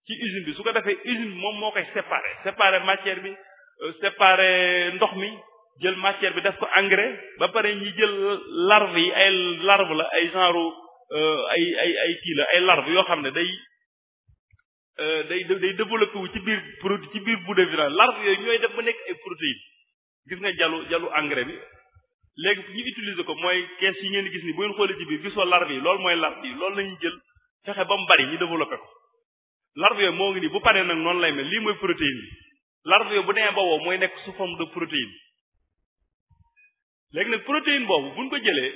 ci usine bi su ko defee usine bi moom moo koy séparer matière bi séparer ndox mi jël matière bi def ko engrais ba pare ñi jël larve yi ay larve la ay genre ay kii la ay larve yoo xam ne day développé wu ci biir produit ci biir bout de vidange larve yooyu ñooy def ba nekk ay protéines gis nga jalu engrais bi léegi ñu utiliser ko mooy kees yi ngeen gis ni bu ngeen xoolee ci biir gisoo larve yi loolu mooy larve yi loolu lañuy jël fexe ba mu bari ñu développé ko larve yooyu moo ngi nii bu paree nag noonu lay mel lii mooy protéine yi larve yooyu bu demee ba wow mooy nekk sous forme de protéine léegi nag protéine boobu buñ ko jëlee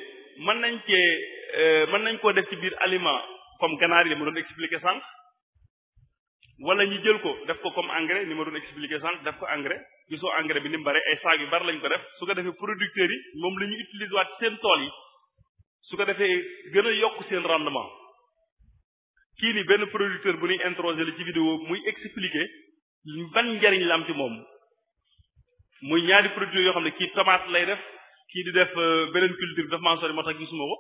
mën nañ koo def ci biir aliment comme ganaar yi ma doon expliquer sànq wala ñu jël ko def ko comme engrais ni ma doon expliquer sànq def ko engrais gisoo engrais bi ni mu bare ay saag yu bari lañ ko def su ko defee producteurs yi moom la ñu utiliser waat seen tool yi su ko defee gën a yokk seen rendement kii ni benn producteur bu ñuy introsé la ci vidéo muy expliquer ban njariñ la am ci moom muy ñaari producteurs yoo xam ne kii tomate lay def kii di def beneen culture daf maa sori moo tax gisuma ko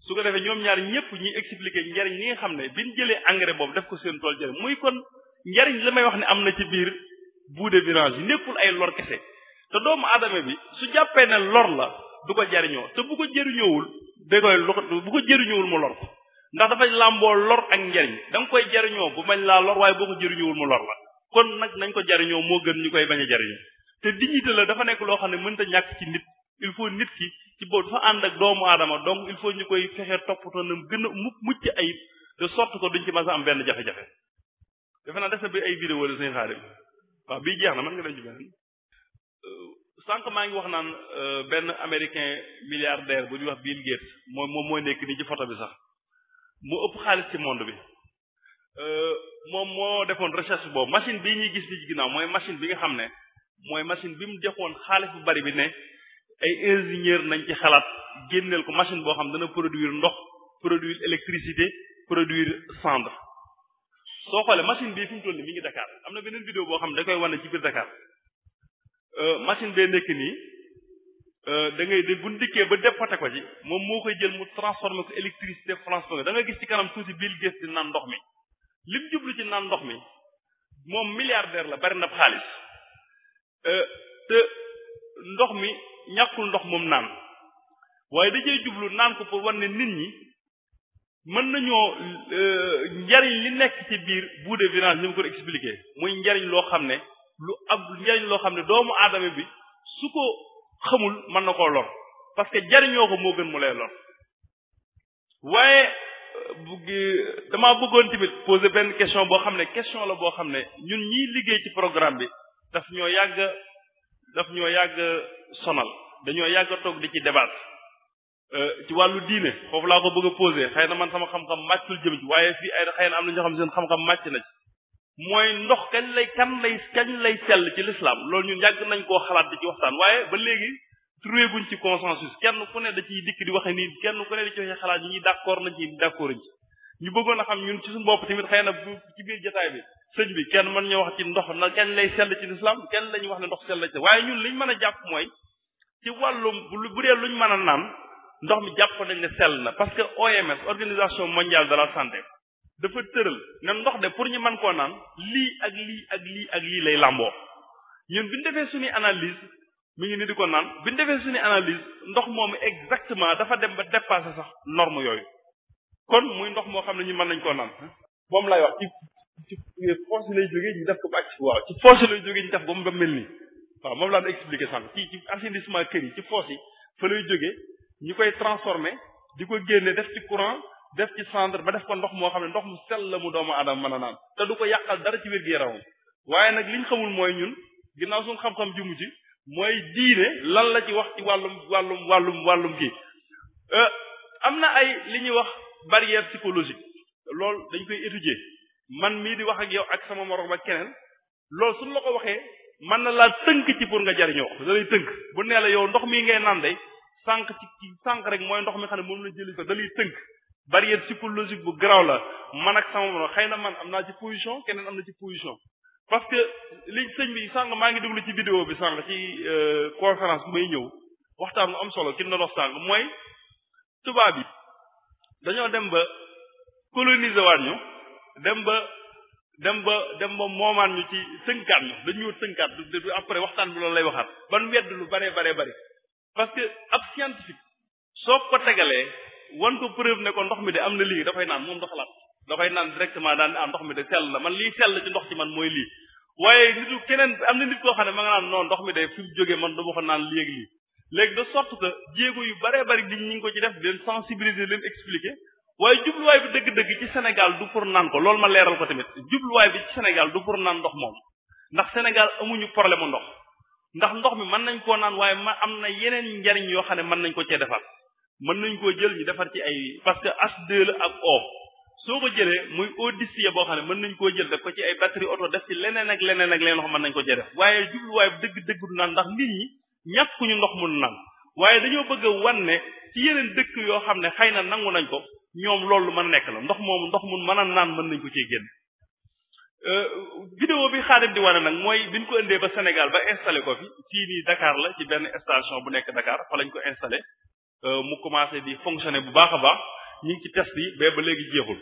su ko defee ñoom ñaar ñëpp ñuy expliquer njariñ li nga xam ne biñ jëlee engrais boobu def ko seen tool jëriñ muy kon njariñ li may wax ne am na ci biir bout de vidange yi nekkul ay lor kese te doomu aadama bi su jàppee ne lor la du ko jariñoo te bu ko jëriñoowul bu ko jëriñoowul mu lor ko ndax dafay làmboo lor ak njariñ da nga koy jariñoo bu mañ laa lor waaye boo ko jëriñoowul mu lor la kon nag nañ ko jariñoo moo gën ñu koy bañ a jariñoo te dignité la dafa nekk loo xam ne mënta ñàkk ci nit il faut nit ki ci boobu dafa ànd ak doomu aadama donc il faut ñu koy fexe toppatoo na gën a mucc ayib de sorte que duñ ci mas a am benn jafe-jafe defe naa def na bi ay vidéo la seen xaarim waaw bii jeex na mën nga dem ci beneen sànq maa ngi wax naan benn américain milliardaire bu ñuy wax Bill Gates moom moo nekk nii ci photo bi sax moo ëpp xaalis ci monde bi moom moo defoon recherche boobu machine bii ñuy gis ni ci ginnaaw mooy machine bi nga xam ne mooy machine bi mu defoon xaalis bu bari bi ne ay ingénieur nañ ci xalaat génneel ko machine boo xam dana produire ndox produire électricité produire cendre soo xoolee machine bii fi mu toll nii mi ngi Dakar am na beneen vidéo boo xam ne da koy wane ci biir Dakar machine bee nekk nii da ngay de bu ndikkee ba dépoté ko ci moom moo koy jël mu transformé ko électricité transformé da nga gis ci kanam tuuti Bill Gates di naan ndox mi lim jublu ci naan ndox mi moom milliardaire la bari na xaalis te ndox mi ñàkkul ndox moom naan waaye dajee jublu naan ko pour war ne nit ñi mën nañoo njariñ li nekk ci biir bout de vidange ni mu ko expliqué muy njariñ loo xam ne njariñ loo xam ne doomu aadama bi su ko xamul mën na koo lor parce que jariñoo ko moo gën mu lay lor waaye damaa bëggoon tamit poser benn question boo xam ne question la boo xam ne ñun ñiy liggéey ci programme bi daf ñoo yàgg sonal dañoo yàgg toog di ci débat ci wàllu diine foofu laa ko bëgg a poser xëy na man sama xam-xam màccul jëm ci waaye fii ay xëy na am na ñoo xam seen xam-xam màcc na ci mooy ndox kañ lay sell ci l'islam loolu ñun yàgg nañ koo xalaat di ci waxtaan waaye ba léegi trouvé guñ ci consensus kenn ku ne da ciy dikk di waxe nii kenn ku ne di ci waxe xalaat ñi d'accord nañ ci d'accord nañ ci ñu bëggoon a xam ñun ci suñu bopp tamit xëy na ci biir jotaay bi sëñ bi kenn mën ñu wax ci ndox na kañ lay sell ci l'islam kenn lañu wax ne ndox sell ci waaye ñun liñ mën a jàpp mooy ci wàllum bu dee luñ mën a naan ndox mi jàpp nañ ne sell na parce que OMS organisation mondiale de la santé dafa tëral ne ndox de pour ñu mën koo naan lii ak lii ak lii ak lii lay làmboo ñun bi ñu defee suñuy analyse mi ngi ni di ko naan bi ñu defee suñu analyse ndox moomu exactement dafa dem ba dépasser sax norme yooyu kon muy ndox moo xam ne ñu mën nañ koo naan moom lay wax ci force lay jógee ñu def ko ba ak waaw ci force lay jógee ñu def ba mu ba mel nii waaw moom laa doon expliquer sànq ci assainissement kër yi ci force yi fa lay jógee ñu koy transformer di ko génne def ci courant def ci cendre ba def ko ndox moo xam ne ndox mu sell la mu doomu aadama mën a naan te du ko yàqal dara ci wér-gu-yaramam waaye nag liñ xamul mooy ñun ginnaaw suñu xam-xam ju mujj mooy diine lan la ci wax ci wàllum kii am na ay li ñuy wax barrière psychologique loolu dañ koy étudier man mii di wax ak yow ak sama morom ak keneen loolu suñu la ko waxee mën na laa tënk ci pour nga jariñoo ko da lay tënk bu nee la yow ndox mii ngay naan day sànq rek mooy ndox mi xam ne moom la jëli ko da lay tënk barrière psychologique bu garaaw la man ak sama morom xëy na man am naa ci position keneen am na ci position parce que li sëñ bi sànq maa ngi déglu ci vidéo bi sànq ci conférence bu may ñëw waxtaan bu am solo ki na dox sànq mooy tubaab yi dañoo dem ba coloniser waat ñu dem ba moomaan ñu ci tënkaat ñu dañu tënkaat du après waxtaan bi loolu lay waxaat ban wedd lu bare parce que ab scientifique soo ko tegalee wan ko preuve ne ko ndox mi de am na lii dafay naan moom da xalaat dafay naan directement daan ndox mi de sell la man lii sell ci ndox ci man mooy lii waaye nitu keneen am na nit koo xam ne ma nga naan non ndox mi de fi mu jógee man dama ko naan léegi léegi de sorte que jéego yu bare bari di ñu ngi ko ci def leen sensibiliser leen expliquer waaye jubluwaay bi dëgg-dëgg ci Sénégal du pour naan ko loolu ma leeral ko tamit jubluwaay bi ci Sénégal du pour naan ndox moom ndax Sénégal amuñu problème mu ndox ndax ndox mi mën nañ koo naan waaye ma am na yeneen njariñ yoo xam ne mën nañ ko cee defar mën nañ koo jël ñu defar ci ay parce que H2 la ak O soo ko jëlee muy eau distillée boo xam ne mën nañ koo jël def ko ci ay batterie auto def ci leneen ak leneen loo xam mën nañ ko cee def waaye jubluwaay bi dëgg-dëgg du naan ndax nit ñi ñàkkuñu ndox mun naan waaye dañoo bëgg a wan ne ci yeneen dëkk yoo xam ne xëy na nangu nañ ko ñoom loolu mën a nekk la ndox moomu ndox mun mën a naan mën nañ ko cee génn vidéo bi Xaadim di wane nag mooy biñ ko indee ba Sénégal ba installé ko fi fii nii Dakar la ci benn station bu nekk Dakar fa lañ ko installé mu commencé di fonctionner bu baax a baax ñu ngi ci test yi ba léegi jeexul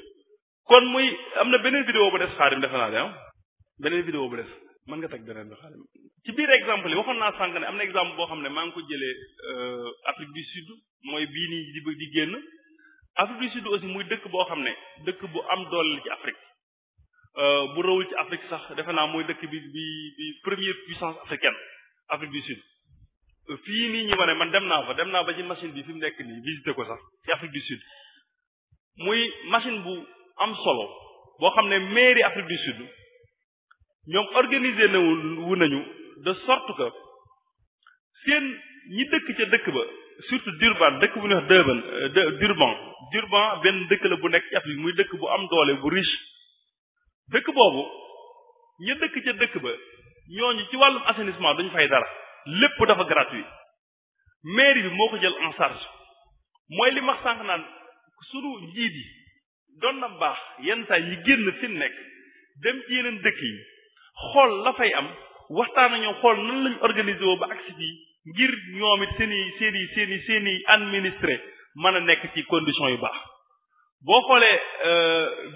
kon muy am na beneen vidéo bu des Xaadim defe naa de beneen vidéo bu des mën nga teg beneen bi Xaadim ci biir exemple yi waxoon naa sànq ne am na exemple boo xam ne maa ngi ko jëlee Afrique du Sud mooy bii nii di génn Afrique du Sud aussi muy dëkk boo xam ne dëkk bu am doole ci Afrique bu rawul ci Afrique sax defe naa mooy dëkk bi première puissance africaine Afrique du Sud fii nii ñu wane man dem naa ba ci machine bi fi mu nekk nii visité ko sax ci Afrique du Sud muy machine bu am solo boo xam ne mairie Afrique du Sud ñoom organisé nañu de sorte que seen ñi dëkk ca dëkk ba surtout Durban dëkk bu ñuy wax Durban benn dëkk la bu nekk ci Afrique muy dëkk bu am doole bu riche dëkk boobu ña dëkk ca dëkk ba ñooñu ci wàllum assainissement duñu fay dara lépp dafa gratuit mairie bi moo ko jël en charge mooy li ma sànq naan sunu njiit yi doon na baax yenn saa yi génn fi nekk dem ci yeneen dëkk yi xool la fay am waxtaan ak ñoom xool nan lañu organiser woo ba agsi fii ngir ñoom it seen i administré mën a nekk ci condition yu baax boo xoolee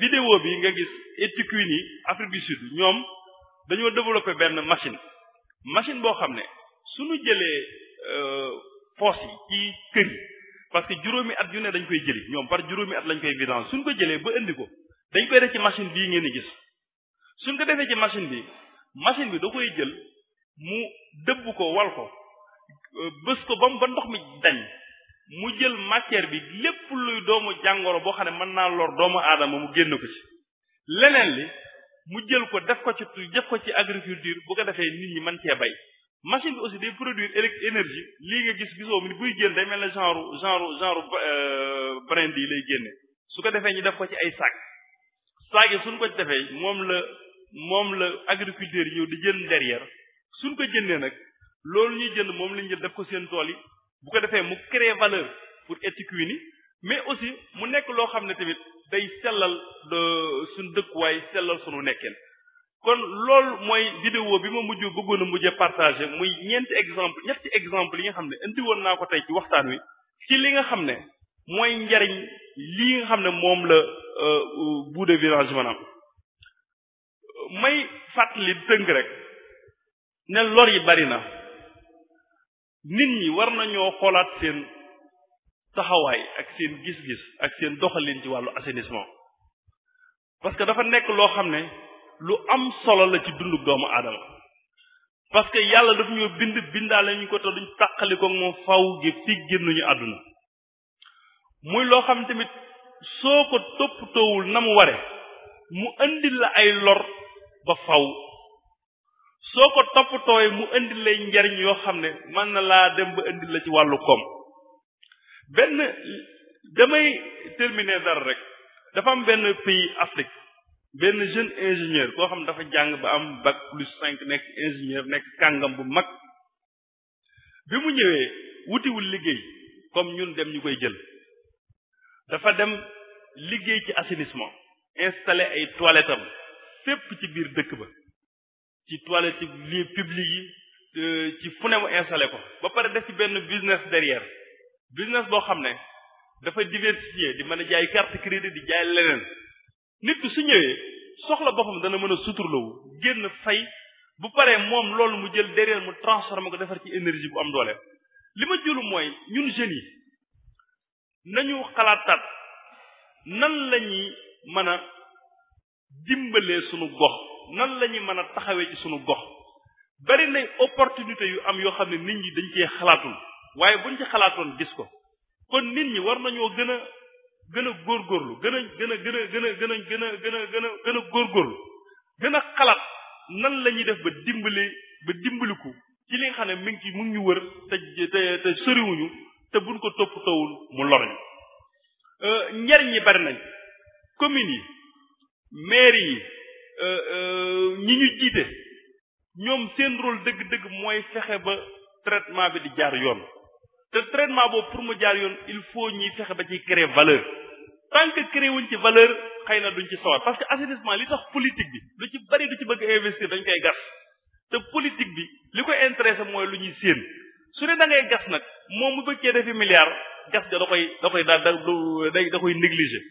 vidéo bi nga gis Etikuni Afrique du Sud ñoom dañoo développé benn machine boo xam ne suñu jëlee fosse yi ci kër yi parce que juróomi at yu ne dañ koy jëli ñoom par juróomi at lañ koy vidange suñ ko jëlee ba indi ko dañ koy def ci machine bii ngeen di gis suñ ko defee ci machine bi da koy jël mu dëbb ko wal ko bës ko ba ndox mi dañ mu jël matière bi lépp luy doomu jàngoro boo xam ne mën naa lor doomu aadama mu génn ko ci leneen li mu jël ko def ko ci agriculture bu ko defee nit ñi mën cee bay machine bi aussi day produire énergie lii nga gisoo mi buy génn day mel ne genre brindi yi lay génne su ko defee ñu def ko ci ay sac yi suñ ko ci defee moom la agriculteur yi ñëw di jënd derrière suñ ko jëndee nag loolu ñuy jënd moom lañ jël def ko seen tool yi bu ko defee mu créer valeur pour Etikuni mais aussi mu nekk loo xam ne tamit day sellal suñ dëkkuwaay sellal sunu nekkeen kon loolu mooy vidéo bi ma bëggoon a mujjee partagé muy ñetti exemple yi nga xam ne indi woon naa ko tey ci waxtaan wi ci li nga xam ne mooy njariñ lii nga xam ne moom la bout de village maanaam may fàttali tënk rek ne lor yi bari na nit ñi war nañoo xoolaat seen taxawaay ak seen gis-gis ak seen doxalin ci wàllu assainissement parce que dafa nekk loo xam ne lu am solo la ci dundu doomu aadama parce que yàlla daf ñoo bindaale ñu ko te duñ tàqali ko moom faw gi fi génnuñu àdduna muy loo xam tamit soo ko toppatoowul na mu ware mu indil la ay lor ba faw soo ko toppatooyee mu indil lay njariñ yoo xam ne mën na laa dem ba indil la ci wàllu koom benn damay terminer dara rek dafa am benn pays Afrique benn jeune ingénieur koo xam ne dafa jàng ba am bac +5 nekk ingénieur nekk kàngam bu mag bi mu ñëwee wutiwul liggéey comme ñun dem ñu koy jël dafa dem liggéey ci assainissement installé ay toilettes am fépp ci biir dëkk ba ci toilette ci lieu public yi ci fu ne mu installé ko ba pare def ci benn business derrière business boo xam ne dafa diversifié di mën a jaay carte crédit di jaay leneen nit ki su ñëwee soxla boppam dana mën a suturlawu génn fay bu paree moom loolu mu jël derrière mu transformé ko defar ci énergie bu am doole li ma jëlu mooy ñun jeunes yi nañu xalaataat nan la ñuy mën a dimbalee sunu gox nan la ñuy mën a taxawee ci sunu gox bari nay opportunité yu am yoo xam ne nit ñi dañ cee xalaatul waaye buñ ci xalaatoon gis ko kon nit ñi war nañoo gën a góorgóorlu gën a góorgóorlu gën a xalaat nan la ñuy def ba dimbaliku ci li nga xam ne mi ngi ñu wër te soriwuñu te buñ ko toppatoowul mu lor ñu njariñ ñi bari nañ communes yi maire yi ñi ñu jiite ñoom seen rôle dëgg-dëgg mooy fexe ba traitement bi di jaar yoon te traitement boobu pour mu jaar yoon il faut ñuy fexe ba ci créer valeur tant que créer wuñ ci valeur xëy na duñ ci sawar parce que assainissement li tax politique bi lu ci bari du ci bëgg investir dañ koy gas te politique bi li koy intéressé mooy lu ñuy séen su ne da ngay gas nag moom mu bëggee defi milliard gas ga da koy négliger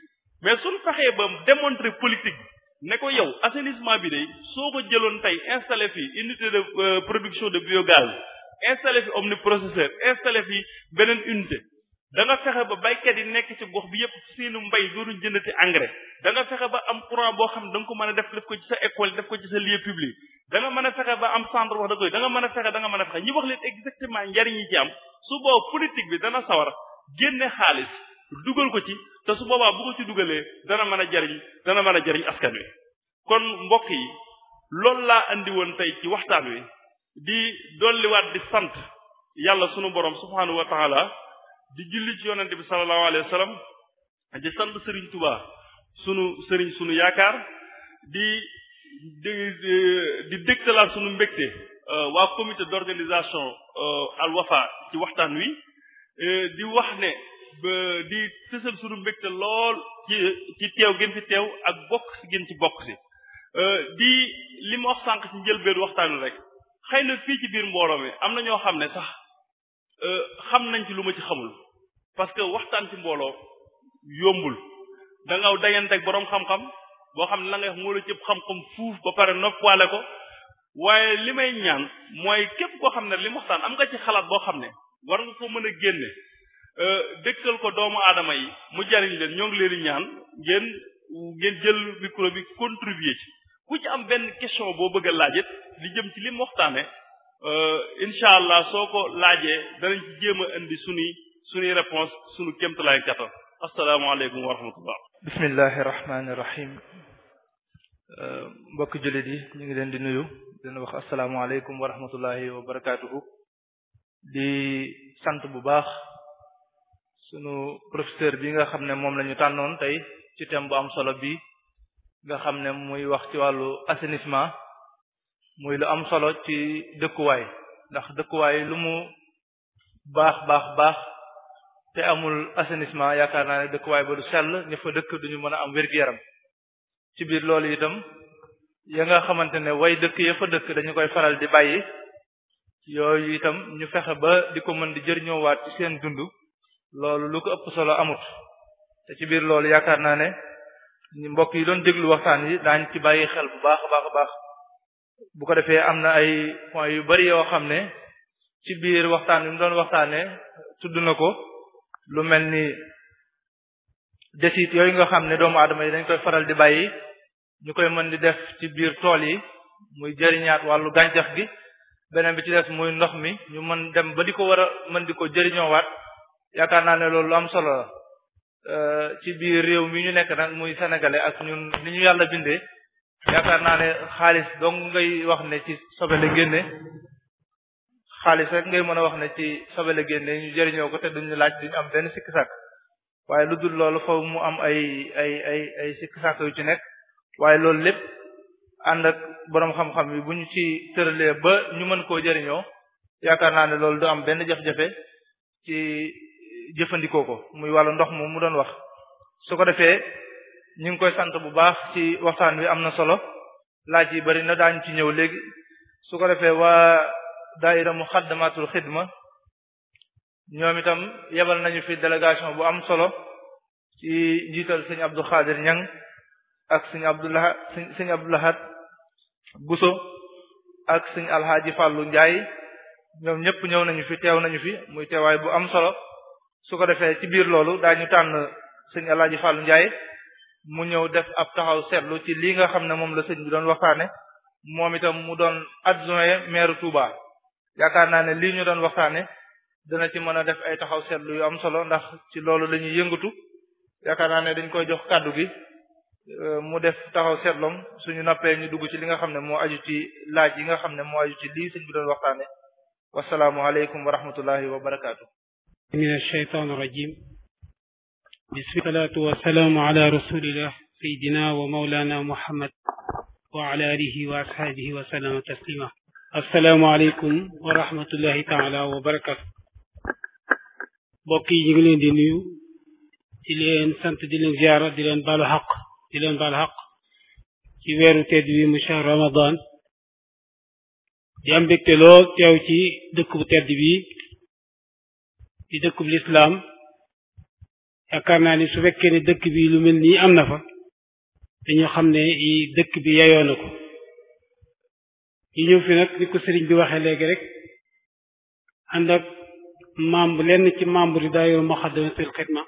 mais suñ fexee ba démontrer politique bi ne ko yow assainissement bi day soo ko jëloon tey installé fi unité de production de biogaz installé fi omniprocesseur installé fi beneen unité da nga fexe ba baykat yi nekk ci gox bi yépp seenu mbay doonuñ jëndati engrais da nga fexe ba am courant boo xam ne da nga ko mën a def ko ci sa école def ko ci sa lieu public da nga mën a fexe ba am centre wax da koy da nga mën a fexe ñu wax leen exactement njariñ yi ci am su boobu politique bi dana sawar génne xaalis dugal ko ci te su boobaa bu ko ci dugalee dana mën a jariñ askan wi kon mbokk yi loolu laa andi woon tey ci waxtaan wi di dolliwaat di sant yàlla sunu borom subhanahu wa taala di julli ci yonente bi sallallahu alayhi wa sallam di sant Serigne Touba sunu yaakaar di dégtalaat sunu mbégte waa comité d'organisation Al Wafa ci waxtaan wi di wax ne di sësal sunu mbégte lool ci teew gën fi teew ak bokk si gën ci bokk si di li ma wax sànq ci njëlbeen waxtaan wi rek xëy na fii ci biir mbooloo mi am na ñoo xam ne sax xam nañ ci lu ma ci xamul parce que waxtaan ci mbooloo yombul da nga dayanteeg boroom xam-xam boo xam ne la nga wax moo la cëpp xam-xam fuuf ba pare noppaale ko waaye li may ñaan mooy képp koo xam ne li mu waxtaan am nga ci xalaat boo xam ne war nga ko mën a génne dëkkal ko doomu aadama yi mu jariñ leen ñoo ngi leen di ñaan ngeen jël micro bi contribuer ci ku ci am benn question boo bëgg a laajit li jëm ci li mu waxtaane incha allah soo ko laajee danañ ci jéem a indi suñuy réponse suñu kéemtalaay kattan asalaamaaleykum wa rahmatullah bismillahi rahmaani rahim mbokk jullit yi ñu ngi leen di nuyu dina wax asalaamaaleykum wa rahmatullahi wa barakaatuhu di sant bu baax sunu professeur bi nga xam ne moom la ñu tànnoon tey ci thème bu am solo bi nga xam ne muy wax ci wàllu assainissement muy lu am solo ci dëkkuwaay ndax dëkkuwaay lu mu baax te amul assainissement yaakaar naa ne dëkkuwaay ba du sell ña fa dëkk duñu mën a am wér-gu-yaram ci biir loolu itam ya nga xamante ne way dëkk ya fa dëkk dañu koy faral di bàyyi yooyu itam ñu fexe ba di ko mën di jëriñoowaat ci seen dund loolu lu ko ëpp solo amut te ci biir loolu yaakaar naa ne mbokk yi doon déglu waxtaan yi daañ ci bàyyi xel bu baax a baax bu ko defee am na ay points yu bari yoo xam ne ci biir waxtaan wi mu doon waxtaane tudd na ko lu mel ni desit yooyu nga xam ne doomu aadama yi dañ koy faral di bàyyi ñu koy mën di def ci biir tool yi muy jëriñaat wàllu gàncax gi beneen bi ci des muy ndox mi ñu mën dem ba di ko war a mën di ko jëriñoowaat yaakaar naa ne loolu lu am solo la ci biir réew mi ñu nekk nag muy sénégalais ak ñun ni ñu yàlla bindee yaakaar naa ne xaalis dong ngay wax ne ci sobe la génne xaalis rek ngay mën a wax ne ci sobe la génne ñu jëriñoo ko te duñu laaj duñu am benn sikki sàkk waaye lu dul loolu foofu mu am ay sikki sàkk yu ci nekk waaye loolu lépp ànd ak boroom xam-xam yi bu ñu ci tëralee ba ñu mën koo jëriñoo yaakaar naa ne loolu du am benn jafe-jafe ci jëfandikoo ko muy wàllu ndox moom mu doon wax su ko defee ñu ngi koy sant bu baax ci waxtaan wi am na solo laaj yi bari na daañu ci ñëw léegi su ko defee waa daayira Muxaddamatul Xidma ñoom itam yebal nañu fi délégation bu am solo ci njiital sëñ Abdou Khadir Ñang ak sëñ Abdoulahat Buso ak sëñ Alhaaji Fàllu Njaay ñoom ñëpp ñëw nañu fi teew nañu fi muy teewaay bu am solo su ko defee ci biir loolu daañu tànn sëñ Alhaaji Fàllu Njaay mu ñëw def ab taxaw seetlu ci lii nga xam ne moom la sëñ bi doon waxtaane moom itam mu doon adjoint maire Touba yaakaar naa ne lii ñu doon waxtaane dana ci mën a def ay taxaw seetlu yu am solo ndax ci loolu la ñuy yëngatu yaakaar naa ne dañ koy jox kàddu gi mu def taxaw seetloom suñu nappee ñu dugg ci li nga xam ne moo aju ci laaj yi nga xam ne moo aju ci lii sëñ bi doon waxtaane wasalaamu aleykum wa rahmatullahi wa barakaatu min ash-shaytaan ar-rajiim bismillahi wa salaamu ala rasulillah sayyidina wa mawlana muhammad wa ala alihi wa ashaabihi wa sallama taslima assalaamu aleykum wa rahmatullahi taala wa barakaatu mbokk yi ñu ngi leen di nuyu di leen sant di leen ziyaara di leen baalu xaq ci weeru tedd wi mu shahr ramadan di am mbégte lool teew ci dëkk bu tedd bi di dëkk bu lislaam yaakaar naa ni su fekkee ne dëkk bi lu mel nii am na fa dañu xam ne dëkk bi yeyoo na ko ñu ñëw fi nag ni ko sëriñ bi waxee léegi rek ànd ak membre lenn ci membre yi daayira Muxaddamatul Xidma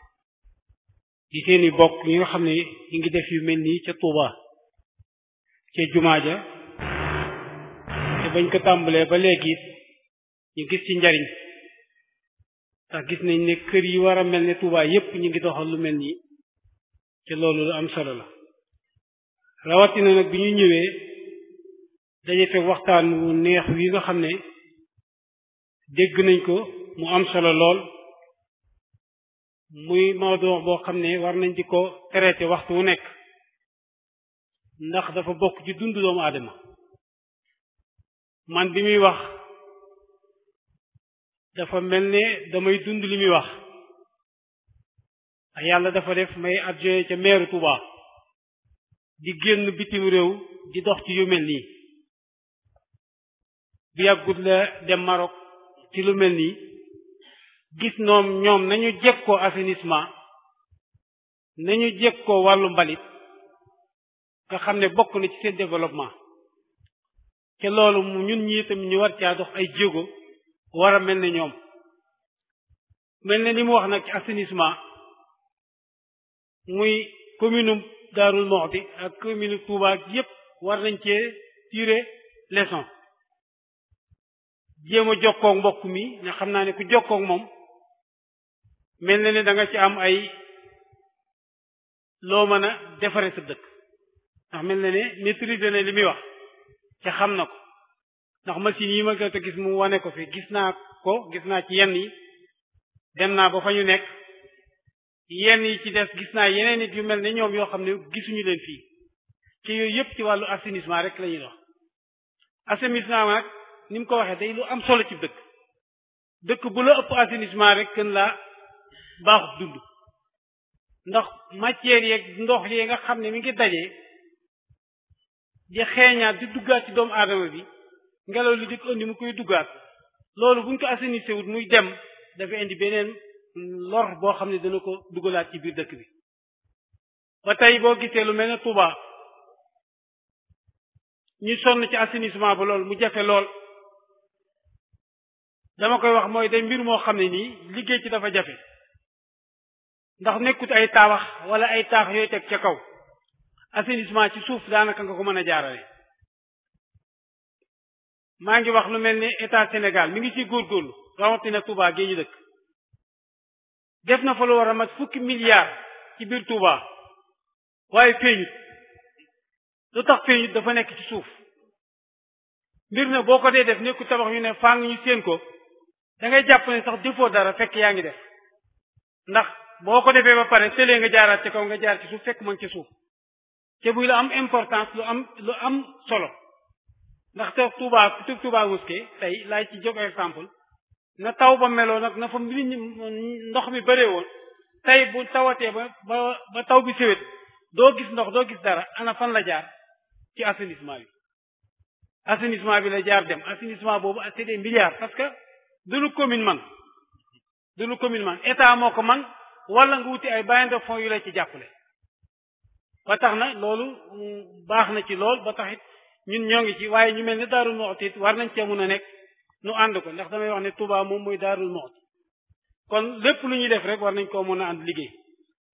di seeni bokk ñi nga xam ne ñu ngi def yu mel nii ca Touba ca jumaa ja te bañ ko tàmbalee ba léegi it ñu gis ci njariñ ndax gis nañ ne kër yi war a mel ne Touba yépp ñu ngi doxal lu mel nii te loolu lu am solo la rawatina nag bi ñu ñëwee daje fekk waxtaan wu neex wi nga xam ne dégg nañ ko mu am solo lool muy mawdu boo xam ne war nañ di ko traité waxtu wu nekk ndax dafa bokk ci dundu doomu aadama man bi muy wax dafa mel ne damay dund li muy wax yàlla dafa def may adjoint ca meeru Touba di génn bitim réew di dox ci yu mel nii bi yàggut la dem Maroc ci lu mel nii gis ñoom nañu jekkoo assainissement nañu jekkoo wàllu mbalit nga xam ne bokk na ci seen développement te loolu ñun ñi itam ñu war caa dox ay jéego war a mel ne ñoom mel ne li mu wax nag ci assainissement muy commune Darou Moukhty ak commune Touba yépp war nañ cee tirer leçon jéem a jokkoog mbokk mi nga xam naa ne ku jokkoog moom mel na ne da nga ci am ay loo mën a defare sa dëkk ndax mel na ne maîtriser na li muy wax te xam na ko ndax machine yi ma gën a gis mu wane ko fi gis naa ci yenn yi dem naa ba fa ñu nekk yenn yi ci des gis naa yeneen nit yu mel ne ñoom yoo xam ne gisuñu leen fii ci yooyu yëpp ci wàllu assainissement rek la ñuy dox assainissement nag ni mu ko waxee day lu am solo ci dëkk bu la ëpp assainissement rek gën laa baaxut dund ndax matière yeeg ndox yi nga xam ne mi ngi dajee di xeeñaat di duggaat ci doomu aadama bi ngelaw li di ko indi mu koy duggaat loolu buñ ko assainissé wut muy dem dafa indi beneen lor boo xam ne dana ko dugalaat ci biir dëkk bi ba tey boo gisee lu mel ne Touba ñu sonn ci assainissement ba lool mu jafe lool dama koy wax mooy day mbir moo xam ne nii liggéey ci dafa jafe ndax nekkut ay tabax wala ay taax yooyu teg ca kaw assainissement ci suuf daanaka nga ko mën a jaarale. maa ngi wax lu mel ni état Sénégal mi ngi ciy góorgóorlu rawatina Touba gee ñu dëkk def na fa lu war a mat fukki milliards ci biir Touba waaye feeñut. lu tax feeñut dafa nekk ci suuf mbir na boo ko dee def nekku tabax yu ne fàng ñu séen ko da ngay jàpp ne sax defoo dara fekk yaa ngi def ndax boo ko defee ba pare tëlee nga jaaraat ci kaw nga jaar ci suuf fekk man ci suuf te buy lu am importance lu am solo ndax te Touba mosquée tey laay ci jóg exemple na taw ba meloo nag na fa ndox mi bëree woon tey bu tawatee ba taw bi séwét doo gis ndox doo gis dara ana fan la jaar ci assainissement bi la jaar dem assainissement boobu c'est des milliards parce que du lu commune man état moo ko man wala nga wuti ay bailleurs de fonds yu la ci jàppale ba tax na loolu baax na ci lool ba taxit ñun ñoo ngi ci waaye ñu mel ne Daarul Muxti war nañ cee mun a nekk nu ànd ko ndax damay wax ne Touba moom mooy Daarul Muxti kon lépp lu ñuy def rek war nañ koo mun a ànd liggéey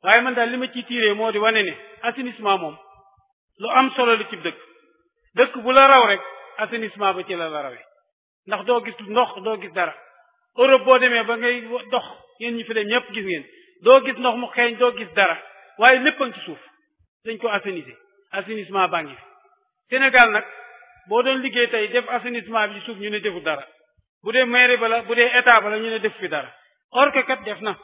waaye man daal li ma ciy tiiree moo di wane ne assainissement moom lu am solo la ci dëkk bu la raw rek assainissement ba ci la rawee ndax doo gis ndox doo gis dara Europe boo demee ba ngay dox yéen ñi fi dem ñëpp gis ngeen doo gis ndox mu xeeñ doo gis dara waaye lépp a ngi ci suuf dañ ko assainissement baa ngi fi Sénégal nag boo doon liggéey tey def assainissement bi ci suuf ñu ne defu dara bu dee mairie ba la bu dee état ba la ñu ne def fi dara or que kat def na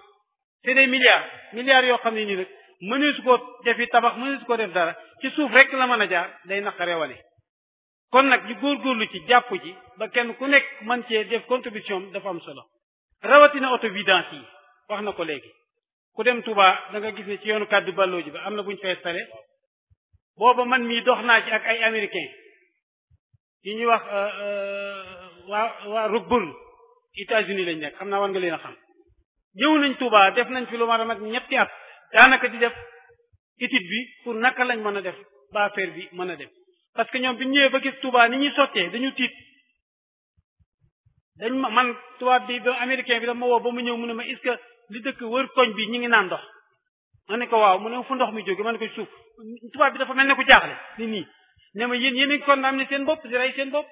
c'est des milliards yoo xam ne nii rek mënee su ko defi tabax mënee su ko def dara ci suuf rek la mën a jaar day naqaree wane kon nag ñu góorgóorlu ci jàpp ci ba kenn ku nekk man cee def contribution dafa am solo rawatina autovidance yi wax na ko léegi ku dem Touba da nga gis ne ci yoonu kàddu balloo ji ba am na buñ fa installé booba man mii dox naa ci ak ay américain yi ñuy wax waa Rockburn États-Unis lañ nekk xam naa war nga leen a xam ñëw nañ Touba def nañ fi lu ma mat ñetti at daanaka di def étude bi pour naka lañ mën a def ba affaire bi mën a dem parce que ñoom bi ñu ñëwee ba gis Touba ni ñuy sottee dañu tiit man tubaab bi ba américain bi dama woo ba mu ñëw mu ne ma est-ce que li dëkk wër koñ bi ñu ngi naan ndox ma ne ko waaw mu ne fu ndox mi jóge ma ne ko suuf tubaab bi dafa mel ne ku jaaxle nit ñi ne ma yéen a ngi condamné seen bopp di rey seen bopp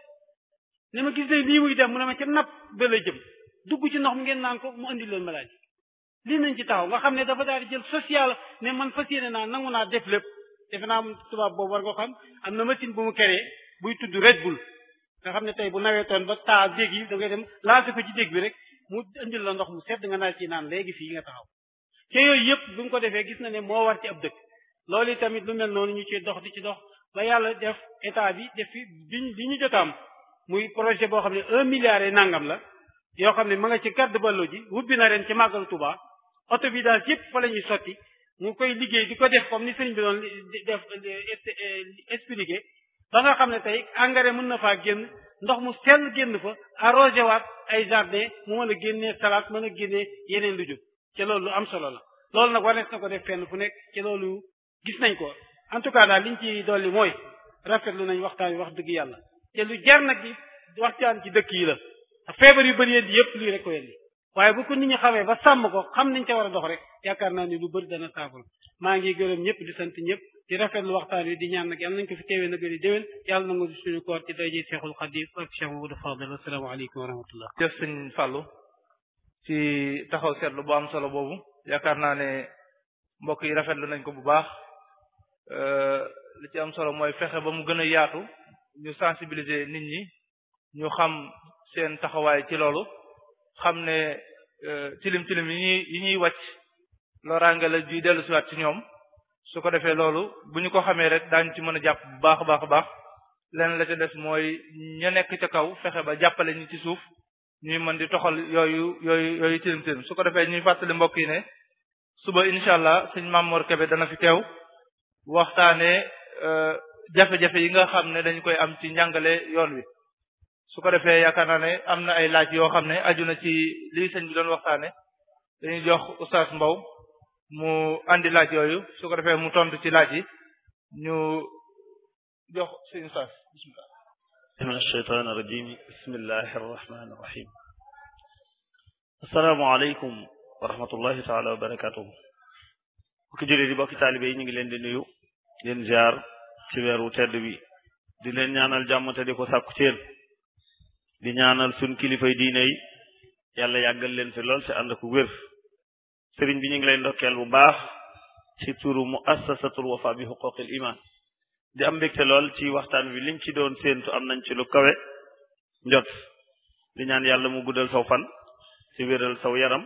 ne ma gis ne lii muy dem mu ne ma ca napp ba la jëm dugg ci ndox mi ngeen naan ko mu andi leen maladie lii nañ ci taxaw nga xam ne dafa daal di jël social ne man fas yéene naa nangu naa def lépp defe naa tubaab boobu war nga xam am na machine bu mu créé buy tudd Red Bull nga xam ne tey bu nawetoon ba taa dégg yi da ngay dem lancer ko ci dégg bi rek mu indil la ndox mu sedd nga naa ci naan léegi fii nga taxaw te yooyu yëpp bu mu ko defee gis na ne moo war ci ab dëkk loolu yi tamit lu mel noonu ñu ci dox di ci dox ba yàlla def état bi def fi li ñu jotaam muy projet boo xam ne 1 milliard et nangam la yoo xam ne ma nga ci carte ballo ji wubbi na ren ci màggalu Touba autovidage yëpp fa la ñuy sotti mu koy liggéey di ko def comme ni sëriñ bi doon def expliqué ba nga xam ne tey engrais mën na faa génn ndox mu sell génn fa arrosé waat ay jardin mu mën a génnee salade mën a génnee yeneen lu jub ci loolu lu am solo la loolu nag war na ko def fenn fu nekk ci loolu gis nañ ko en tout cas daal liñ ci dolli mooy rafetlu nañ waxtaan wi wax dëgg yàlla te lu jar nag di waxtaan ci dëkk yi la feebar yu bëri yéen yëpp lii rek ko yéen waaye bu ko nit ñi xamee ba sàmm ko xam niñ ca war a dox rek yaakaar naa ni lu bëri dana saafara maa ngi gërëm ñëpp di sant ñëpp di rafetlu waxtaan wi di ñaan nag yàlla nañ ko fi teewee na gëri déwén yàlla nangu suñu koor ci daje Cheikhul Khadim ak Cheikh Mamadou Fadel assalaamu aleykum wa rahmatullah jëf sëñ Fallou ci taxaw seetlu bu am solo boobu yaakaar naa ne mbokk yi rafetlu nañ ko bu baax li ci am solo mooy fexe ba mu gën a yaatu ñu sensibiliser nit ñi ñu xam seen taxawaay ci loolu xam ne tilim yi ñuy wàcc loraange la juy dellu siwaat ci ñoom su ko defee loolu bu ñu ko xamee rek daañu ci mën a jàpp bu baax a baax a baax leneen la ca des mooy ña nekk ca kaw fexe ba jàppale ñi ci suuf ñuy mën di toxal yooyu tilim su ko defee ñuy fàttali mbokk yi ne suba incha allah sëñ Mamour Kébé dana fi teew waxtaane jafe-jafe yi nga xam ne dañ koy am ci njàngale yoon wi su ko defee yaakaar naa ne am na ay laaj yoo xam ne aju na ci lii sëñ bi doon waxtaane dañuy jox Oustaz Mbow mu andi laaj yooyu su ko defee mu tontu ci laaj yi ñu jox sëñ Oustaz bismillah min ash-shaytaan ar-rajiim bismillahi ar-rahmaan ar-rahiim asalaamaaleykum wa rahmatullahi taala wa barakatuhu bokki jullit yi bokki taalibe yi ñu ngi leen di nuyu leen ziar ci weeru tedd bi di leen ñaanal jàmm te di ko sàkku ci yéen di ñaanal suñ kilifay diine yi yàlla yàggal leen fi lool te ànd ak wér sëriñ bi ñu ngi lay ndokkeel bu baax ci turu muassasatul wafa bi huquqil iman di am mbégte lool ci waxtaan wi liñ ci doon séentu am nañ ci lu kawe njot di ñaan yàlla mu guddal saw fan ci wéral saw yaram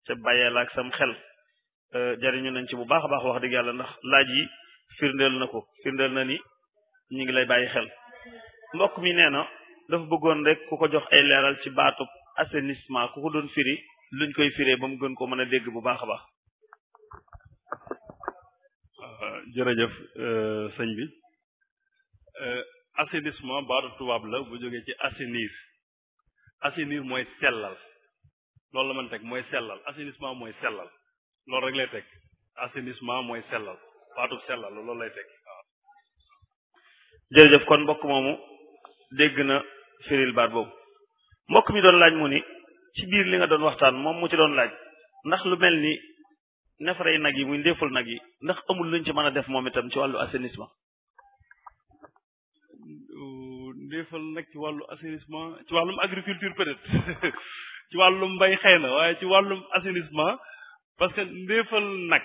ca bàyyeel ak sam xel jariñu nañ ci bu baax a baax wax dëgg yàlla ndax laaj yi firndeel na ni ñu ngi lay bàyyi xel mbokk mi nee na dafa bëggoon rek ku ko jox ay leeral ci baatub assainissement ku ko doon firi luñ koy firee ba mu gën ko mën a dégg bu baax a baax. jërëjëf sëñ bi assainissement baatu tubaab la bu jógee ci assainir mooy sellal loolu la man teg mooy sellal assainissement mooy sellal loolu rek lay teg assainissement mooy sellal baatu sellal loolu lay teg waaw. jërëjëf kon mbokk moomu dégg na firil baat boobu mbokk mi doon laaj mu ni ci biir li nga doon waxtaan moom mu ci doon laaj ndax lu mel ni neefare nag yi muy ndéeful nag yi ndax amul luñ ci mën a def moom itam ci wàllu assainissement. ndéefal nag ci wàllu assainissement ci wàllum agriculture peut-être ci wàllum mbay xëy na waaye ci wàllum assainissement parce que ndéefal nag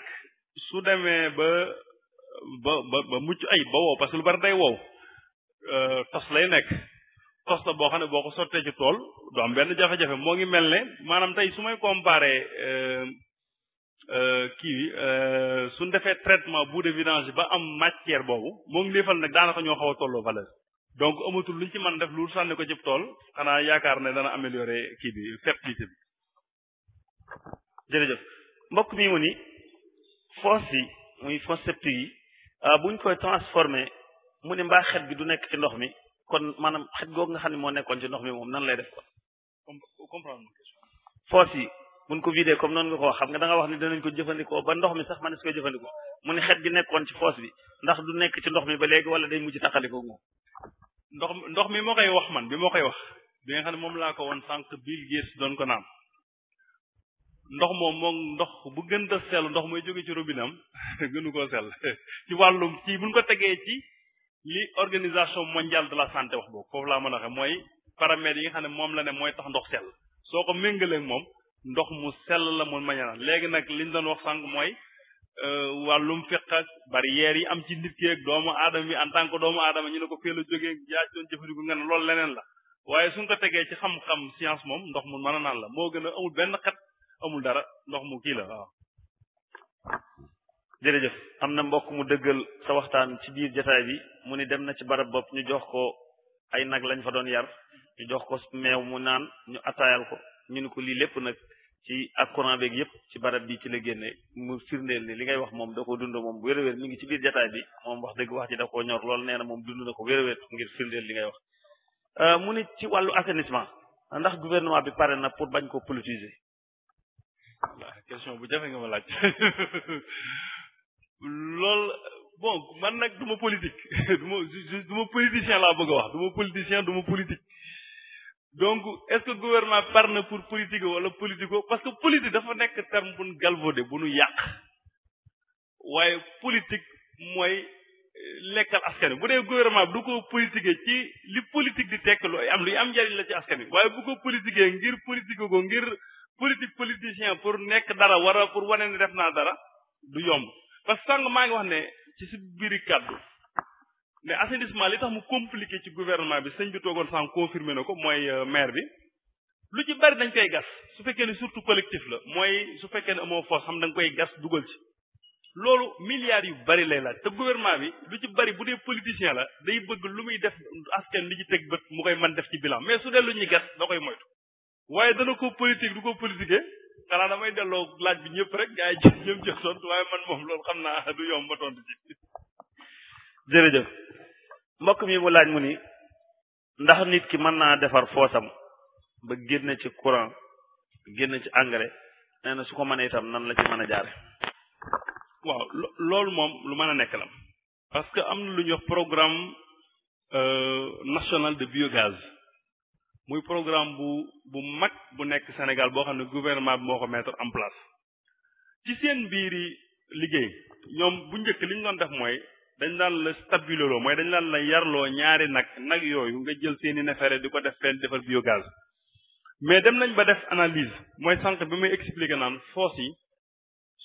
su demee ba mucc ay ba wow parce que lu bari day wow tos lay nekk tos la boo xam ne boo ko sottee ci tool du am benn jafe-jafe moo ngi mel ne maanaam tey su may comparer suñ defee traitement boue de vidange ba am matière boobu moo ngi ndéefal nag daanaka ñoo xaw a tolloo valeur donc amatul luñ ci mën def lu sànni ko ci tool xanaa yaakaar ne dana améliorer fertilité bi. jërëjëf mbokk mi mu ni fosse yi muy fosse septique yi buñ koy transformer mu ni mbaa xet gi du nekk ci ndox mi kon maanaam xet googu nga xam ne moo nekkoon ci ndox mi moom nan lay def ko. comprendre fosse yi buñ ko vidé comme noonu nga ko wax xam nga da nga wax ni danañ ko jëfandikoo ba ndox mi sax man si koy jëfandikoo mu ni xet gi nekkoon ci fosse bi ndax du nekk ci ndox mi ba léegi wala day mujj tàqalikoo moom. ndox mi moo koy wax man bi moo koy wax bi nga xam ne moom laa ko woon sànq Bill Gates doon ko naan ndox moom ndox bu gën a sell ndox mooy jóge ci robinet am gënu koo sell ci wàllum ci buñ ko tegee ci li organisation mondiale de la santé wax boobu foofu laa mën a waxe mooy paramètres yi nga xam ne moom la ne mooy tax ndox sell soo ko méngaleeg moom ndox mu sell la mun ma ñanaan léegi nag liñ doon wax sànq mooy wàllum fiq ak barrières yi am ci nit ki ak doomu aadama bi en tant que doomu aadama ñu ne ko fee la jógee yaa doon jëfandiku nga ne loolu leneen la waaye suñ ko tegee ci xam-xam science moom ndox mu mën a naan la moo gën a amul benn xet amul dara ndox mu kii la waaw. jërëjëf am na mbokk mu dëggal sa waxtaan ci biir jotaay bi mu ni dem na ci barab bopp ñu jox ko ay nag lañ fa doon yar ñu jox ko meew mu naan ñu ataayal ko ñu ni ko lii lépp nag ci ak courant beeg yëpp ci barab bi ci la génne mu firndeel ni li ngay wax moom da koo dund moom wér-wér mi ngi ci biir jotaay bi moom wax dëgg wax ji da koo ñor lool nee na moom dund na ko wér-wér ngir firndeel li ngay wax. mu ni ci wàllu assainissement ndax gouvernement bi pare na pour bañ ko politiser. question bu jafe nga ma laaj loolu bon man nag du ma politique du ma politicien laa bëgg a wax du ma politicien du ma politique. donc est-ce que gouvernement par na pour politique wala politico parce que politique dafa nekk terme bu nu galvaudé bu nu yàq waaye politique mooy lekkal askan wi bu dee gouvernement bi du ko politiquer ci li politique di tekk lu am njariñ la ci askan wi waaye bu ko politiquer ngir politique ko ngir politique politicien pour nekk dara wara pour wane ne def naa dara du yomb parce que sànq maa ngi wax ne ci si biiri kàddu mais assainissement li tax mu compliqué ci gouvernement bi sëñ bi toogoon sànq confirmé na ko mooy maire bi lu ci bari dañ koy gas su fekkee ne surtout collectif la mooy su fekkee ne amoo force xam da nga koy gas dugal ci loolu milliards yu bari lay laaj te gouvernement bi lu ci bari bu dee politicien la day bëgg lu muy def askan li ci teg bët mu koy mën def ci bilan mais su dee lu ñuy gas da koy moytu waaye dana ko politique du ko politiquer xanaa damay delloo laaj bi ñëpp rek gaa yi ñëm jël tontu waaye man moom loolu xam naa du yomb ba tontu ci. jërëjëf mbokk mi mu laaj mu ni ndax nit ki mën naa defar foosam ba génn ci courant génn ci engrais nee na su ko mënee itam nan la ci mën a jaare waaw loolu moom lu mën a nekk la parce que am na lu ñuy wax programme national de biogaz muy programme bu mag bu nekk Sénégal boo xam ne gouvernement bi moo ko mettre en place ci seen biiri liggéey ñoom bu njëkk li ñu doon def mooy dañ daan la stabiloloo mooy dañ daan la yarloo ñaari nag yooyu nga jël seeni neefere di ko def fenn defar biogaz mais dem nañ ba def analyse mooy sànq bi may expliquer naan fosse yi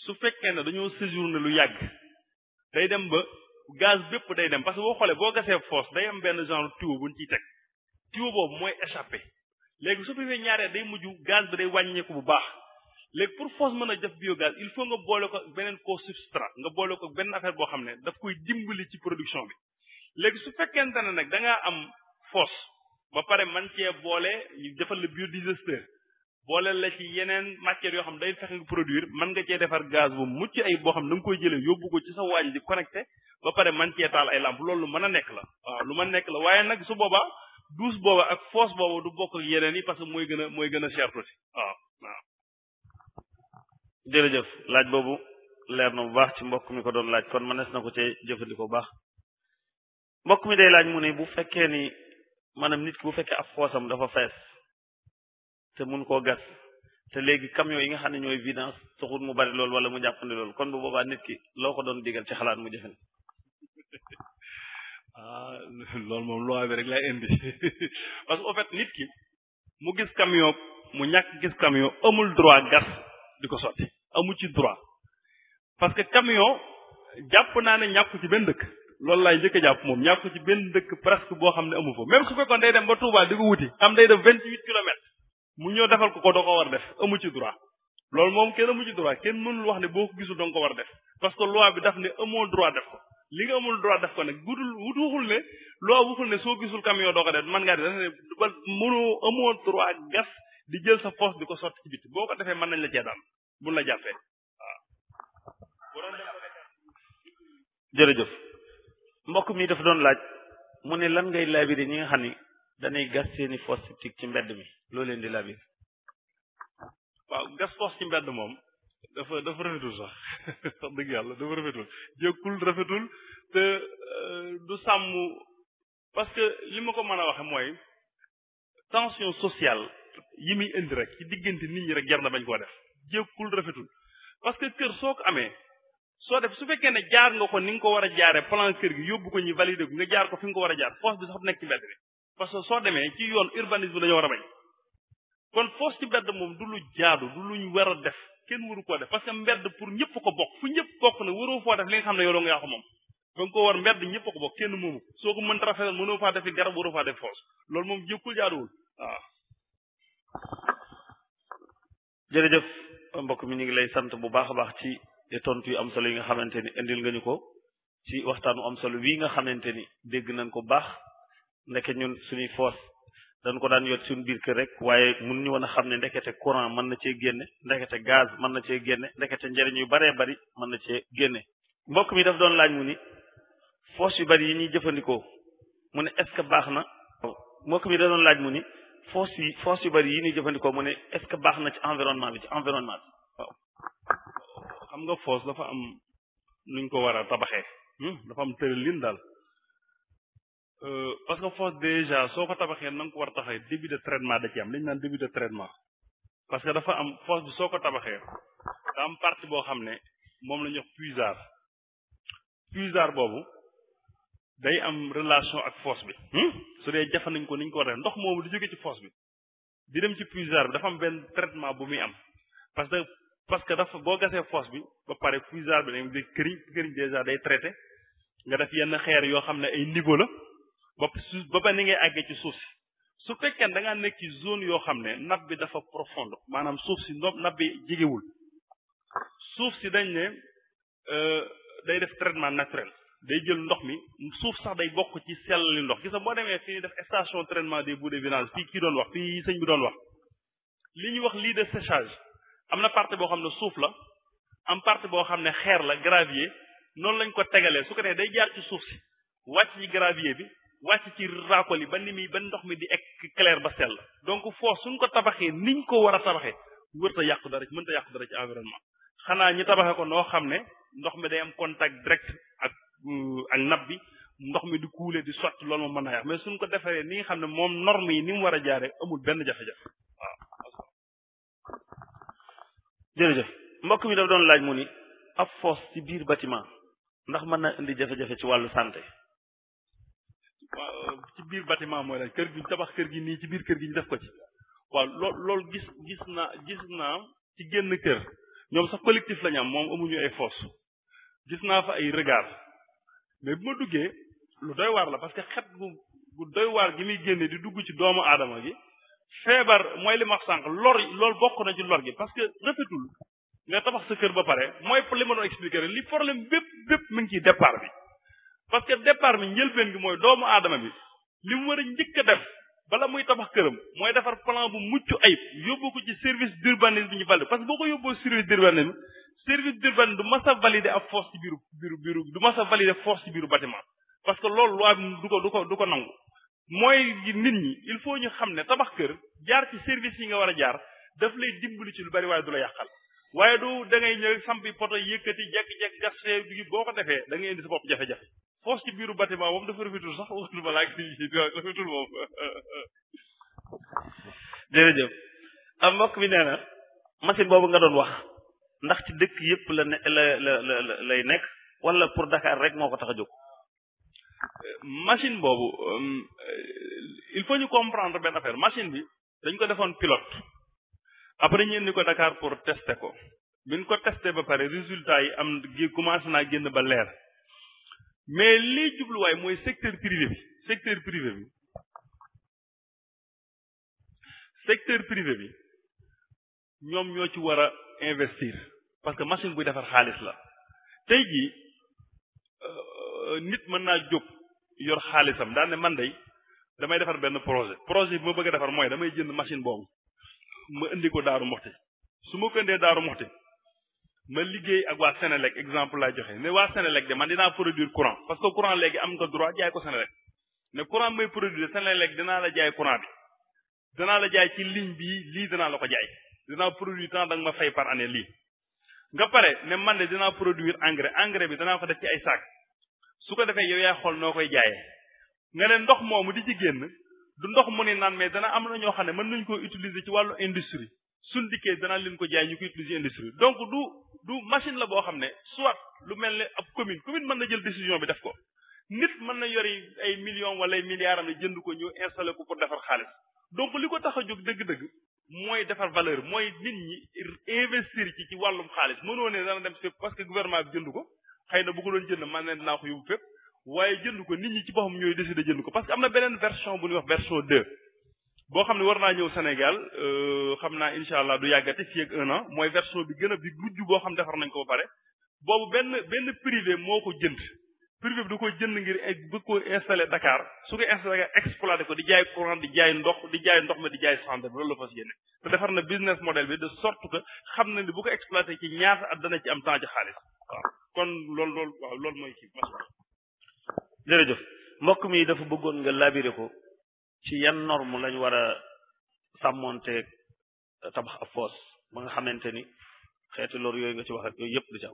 su fekkee ne dañoo séjourné lu yàgg day dem ba gaz bépp day dem parce que boo xoolee boo gasee fosse day am benn genre tuyau buñ ciy teg tuyau boobu mooy échappé léegi su fekkee ñaareel day mujj gaz bi day wàññeeku bu baax léegi pour fosse mën a def biogaz il faut nga boole ko beneen co-substrat nga boole ko benn affaire boo xam ne daf koy dimbali ci production bi léegi su fekkente ne nag da ngaa am fosse ba pare man cee boole ñu defal la biodigester boole la ci yeneen matières yoo xam day fexe nga produire mën nga cee defar gaz bu mucc ay boo xam ne da nga koy jëlee yóbbu ko ci sa waañ di connecté ba pare man cee taal ay lampe loolu lu mën a nekk la waaw lu mën a nekk la waaye nag su boobaa douche booba ak fosse booba du bokk ak yeneen yi parce que mooy gën a cher tuuti waaw. jërëjëf laaj boobu leer na bu baax ci mbokk mi ko doon laaj kon mënees na ko cee jëfandikoo bu baax mbokk mi day laaj mu ne bu fekkee ni maanaam nit ki bu fekkee ab foosam dafa fees te mun koo gas te léegi camion yi nga xam ne ñooy vidange taxul mu bari loolu wala mu jàppandi loolu kon bu boobaa nit ki loo ko doon digal ci xalaat mu jëfandi. loolu moom loi bi rek lay indi parce que au fait nit ki mu gis camion mu ñàkk gis camion amul droit gas di ko sotti amu ci droit parce que camion jàpp naa ne ñàkku ci benn dëkk loolu laay njëkk a jàpp moom ñàkku ci benn dëkk presque boo xam ne amu fa même su fekkoon day dem ba Touba di ko wuti am day def 28 kilomètres mu ñëw defal ko doo ko war def amu ci droit loolu moom kenn amu ci droit kenn mënul wax ne boo ko gisul danga ko war def parce que loi bi daf ne amoo droit def ko li nga amul droit def ko nag wutuxul ne loi waxul ne soo gisul camion doo ko def man ngaa def ne ba mënoo amoo droit gas di jël sa fosse di ko sotti ci biti boo ko defee mën nañ la cee daan buñ la jàppee waaw. jërëjëf mbokk mi dafa doon laaj mu ne lan ngay labiré ñi nga xam ni dañuy gas seeni fosse septique ci mbedd mi loo leen di labiré. waaw gas fosse ci mbedd moom dafa rafetul sax wax dëgg yàlla dafa rafetul jékkul rafetul te du sàmm parce que li ma ko mën a waxe mooy tension sociale yi muy indi rek ci diggante nit ñi rek jar na bañ koo def jékkul rafetul parce que kër soo ko amee soo def su fekkee ne jaar nga ko ni nga ko war a jaaree plan kër gi yóbbu ko ñu valider ko nga jaar ko fi nga ko war a jaar fosse bi sax nekk ci mbedd bi parce que soo demee ci yoon urbanisme dañoo war a bañ kon fosse ci mbedd moom du lu jaadu du luñ war a def kenn waru koo def parce que mbedd pour ñëpp ko bokk fu ñëpp bokk na waroo foo def li nga xam ne yow doo nga yaa ko moom danga ko war mbedd ñëpp ko bokk kenn moomu soo ko mënta rafetal mënoo faa defi garab waroo faa def fosse loolu moom jékkul jaaduwul waaw. jërëjëf mbokk mi ñu ngi lay sant bu baax a baax ci tontu yu am solo yi nga xamante ni indil nga ñu ko ci waxtaanu am solo bii nga xamante ni dégg nañ ko baax ndeke ñun suñuy fosse dañ ko daan yot suñu biir kër rek waaye mun ñu woon a xam ne ndekete courant mën na cee génne ndekete gaz mën na cee génne ndekete njëriñ yu baree bari mën na cee génne mbokk mi daf doon laaj mu ni fosse yu bari yi ñuy jëfandikoo mu ne est-ce que baax na mbokk mi da doon laaj mu ni fosse yu bari yi ñuy jëfandikoo mu ne est-ce que baax na ci environnement bi waaw. xam nga fosse dafa am nuñ ko war a tabaxee dafa am tëralin daal parce que fosse déjà soo ko tabaxee na nga ko war a taxawee début de traitement da ci am li ñu naan début de traitement parce que dafa am fosse bi soo ko tabaxee da am partie boo xam ne moom la ñuy wax puisard boobu day am relation ak fosse bi su dee jafe nañ ko ni ñu ko war a def ndox moomu di jóge ci fosse bi di dem ci puisard bi dafa am benn traitement bu muy am parce que dafa boo gasee fosse bi ba pare puisard bi dañ di këriñ déjà day traité nga def yenn xeer yoo xam ne ay niveau la ba ni ngay àggee ci suuf si su fekkee da ngaa nekk ci zone yoo xam ne nappe bi dafa profonde maanaam suuf si nappe bi jegewul suuf si dañ ne day def traitement naturel day jël ndox mi suuf sax day bokk ci sellali ndox gis nga boo demee fii def station traitement des boues de vidange fii kii doon wax fii sëñ bi doon wax li ñuy wax lit de séchage am na partie boo xam ne suuf la am partie boo xam ne xeer la gravier noonu lañ ko tegalee su ko defee day jaar ci suuf si wàcc ci gravier bi wàcc ci raakool yi ba ndox mi di ek clair ba sell donc foofu suñ ko tabaxee niñ ko war a tabaxee mënta yàqu dara ci environnement xanaa ñi tabaxee ko noo xam ne ndox mi day am contact direct ak nappe bi ndox mi di kuule di sotti loolu moom mën naa yàq mais suñ ko defee ni nga xam ne moom norme yi ni mu war a jaaree amul benn jafe-jafe waaw. jërëjëf mbokk mi daf doon laaj mu ni ab fosse ci biir bâtiment ndax mën na indi jafe-jafe ci wàllu santé. waaw ci biir bâtiment mooy la kër gi tabax kër gi nii ci biir kër gi ñu def ko ci waaw loolu gis naa ci génn kër ñoom sax collectif la ñu am moom amuñu ay fosse gis naa fa ay regard mais bu ma duggee lu doy waar la parce que xet gu doy waar gi muy génne di dugg ci doomu aadama gi feebar mooy li ma wax sànq loolu bokk na ci lor gi parce que rafetul nga tabax sa kër ba pare mooy li ma doon expliquer rek li problème bépp mi ngi ciy départ bi parce que départ bi njëlbeen gi mooy doomu aadama bi li mu war a njëkk a def bala muy tabax këram mooy defar plan bu mucc ayib yóbbu ko ci service d'urbanisme bi ñu valide parce que boo ko yóbboo service d'urbanisme du mas a valider ab force ci biiru du mas a valider force ci biiru bâtiment parce que loolu loi bi du ko nangu mooy nit ñi il faut ñu xam ne tabax kër jaar ci service yi nga war a jaar daf lay dimbali ci lu bari waaye du la yàqal waaye du da ngay ñëw sampi poto yëkkati jekk-jekk gas fee boo ko defee da ngay indi sa bopp jafe-jafe force ci biiru bâtiment moom dafa rafetul sax waxtu ba laaj rafetul moom. jërëjëf am mbokk bi nee na machine boobu nga doon wax ndax ci dëkk yëpp lay nekk wala pour Dakar rek moo ko tax a jóg. machine boobu il faut ñu comprendre benn affaire machine bi dañ ko defoon pilote après ñu indi ko Dakar pour tester ko bi ñu ko tester ba pare résultat yi am commencé naa génn ba leer mais lii jubluwaay mooy secteur privé bi ñoom ñoo ci war a investir parce que machine buy defar xaalis la tey jii nit mën naa jóg yor xaalisam daan ne man damay defar benn projet bi ma bëgg a defar mooy damay jënd machine boobu ma indi ko Daaru Muxti su ma ko indee Daaru Muxti ma liggéey ak waa Sénélec exemple laa joxe ne waa Sénélec de man dinaa produire courant parce que courant léegi am nga droit jaay ko Sénélec ne courant may produire Sénélec dinaa la jaay courant bi danaa la jaay ci ligne bi lii danaa la ko jaay dinaa produire temps da nga ma fay par année lii nga pare ne man de dinaa produire engrais bi danaa ko def ci ay sac su ko defee yow yaa xool noo koy jaayee nga ne ndox moomu di ci génn du ndox mu ni naan mais dana am na ñoo xam ne mën nañu ko utiliser ci wàllu industrie suñ dikkee danaa leen ko jaay ñu ko utiliser industrie donc du machine la boo xam ne soit lu mel ne ab commune mën na jël décision bi def ko nit mën na yori ay millions wala ay milliards am jënd ko ñu installé ko pour defar xaalis donc li ko tax a jóg dëgg-dëgg mooy defar valeur mooy nit ñi investir ci wàllum xaalis mënoo ne dana dem fépp parce que gouvernement bi jënd ko xëy na bu ko doon jënd man ne dinaa ko yóbbu fépp waaye jënd ko nit ñi ci boppam ñooy décider jënd ko parce que am na beneen version bu ñuy wax version 2 boo xam ne war naa ñëw Sénégal xam naa incha allah du yàggati fii ak 1 an mooy version bi gën a bi mujj boo xam defar nañ ko ba pare boobu benn privé moo ko jënd privé bi du ko jënd ngir bëgg ko installé Dakar su ko installé exploité ko di jaay courant di jaay ndox ma di jaay santé bi loolu la fas yéene te defar na business model bi de sorte que xam na ni bu ko exploité ci ñaata at dana ci am temps ci xaalis waaw kon loolu mooy kii masha jërëjëf mbokk mi dafa bëggoon nga labiré ko ci yan norme lañ war a sàmmonteeg tabax ab foos ba nga xamante ni xeeti lor yooyu nga ci wax ak yooyu yëpp du ci am.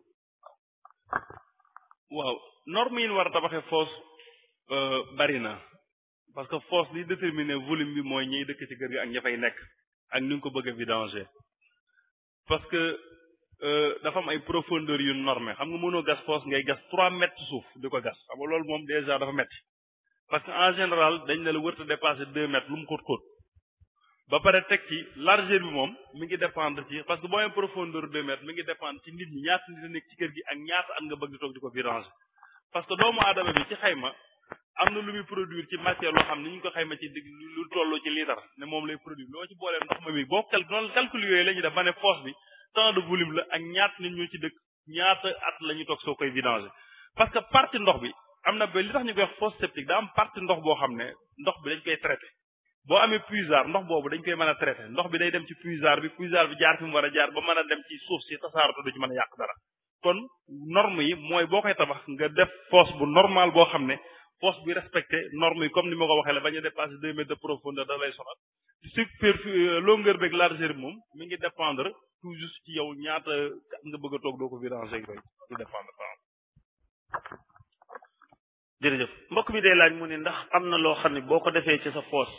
waaw norme yi ñu war a tabaxee foos bari na parce que foos li déterminer volume bi mooy ñiy dëkk ci kër gi ak ña fay nekk ak ni nga ko bëgg a vidanger parce que dafa am ay profondeur yu normé xam nga mënoo gas foos ngay gas 3 mètres suuf di ko gas xam nga loolu moom déjà dafa metti parce que en général dañ ne la wërta dépasser 2 mètres lu mu xóot ba pare teg ci largeur bi moom mi ngi dépendre ci parce que boo amee profondeur 2 mètres mi ngi dépendre ci nit ñi ñaata nit a nekk ci kër gi ak ñaata at nga bëgg di toog di ko vidanger parce que doomu aadama bi ci xayma am na lu muy produire ci matière loo xam ne ñu ko xayma ci lu tolloo ci litre ne moom lay produire loo ci boolee ndox ma mi boo calcul yooyu la ñuy def ba ne fosse bi temps de volume la ak ñaata nit ñoo ci dëkk ñaata at la ñu toog soo koy vidanger parce que partie ndox bi am na ba li tax ñu koy wax fosse septique daa am partie ndox boo xam ne ndox bi dañ koy traité boo amee puisard ndox boobu dañ koy mën a traité ndox bi day dem ci puisard bi jaar fi mu war a jaar ba mën a dem ci suuf si tasaaratu du ci mën a yàq dara kon norme yi mooy boo koy tabax nga def fosse bu normal boo xam ne fosse bi respecté norme yi comme ni ma ko waxee la bañ a dépasser 2 mètres de profondeur da lay sonal longueur beeg largeur bi moom mi ngi dépendre tout juste ci yow ñaata nga bëgg a toog doo ko vidanger yooyu du dépendre jërëjëf mbokk mi day laaj mu ne ndax am na loo xam ne boo ko defee ci sa foos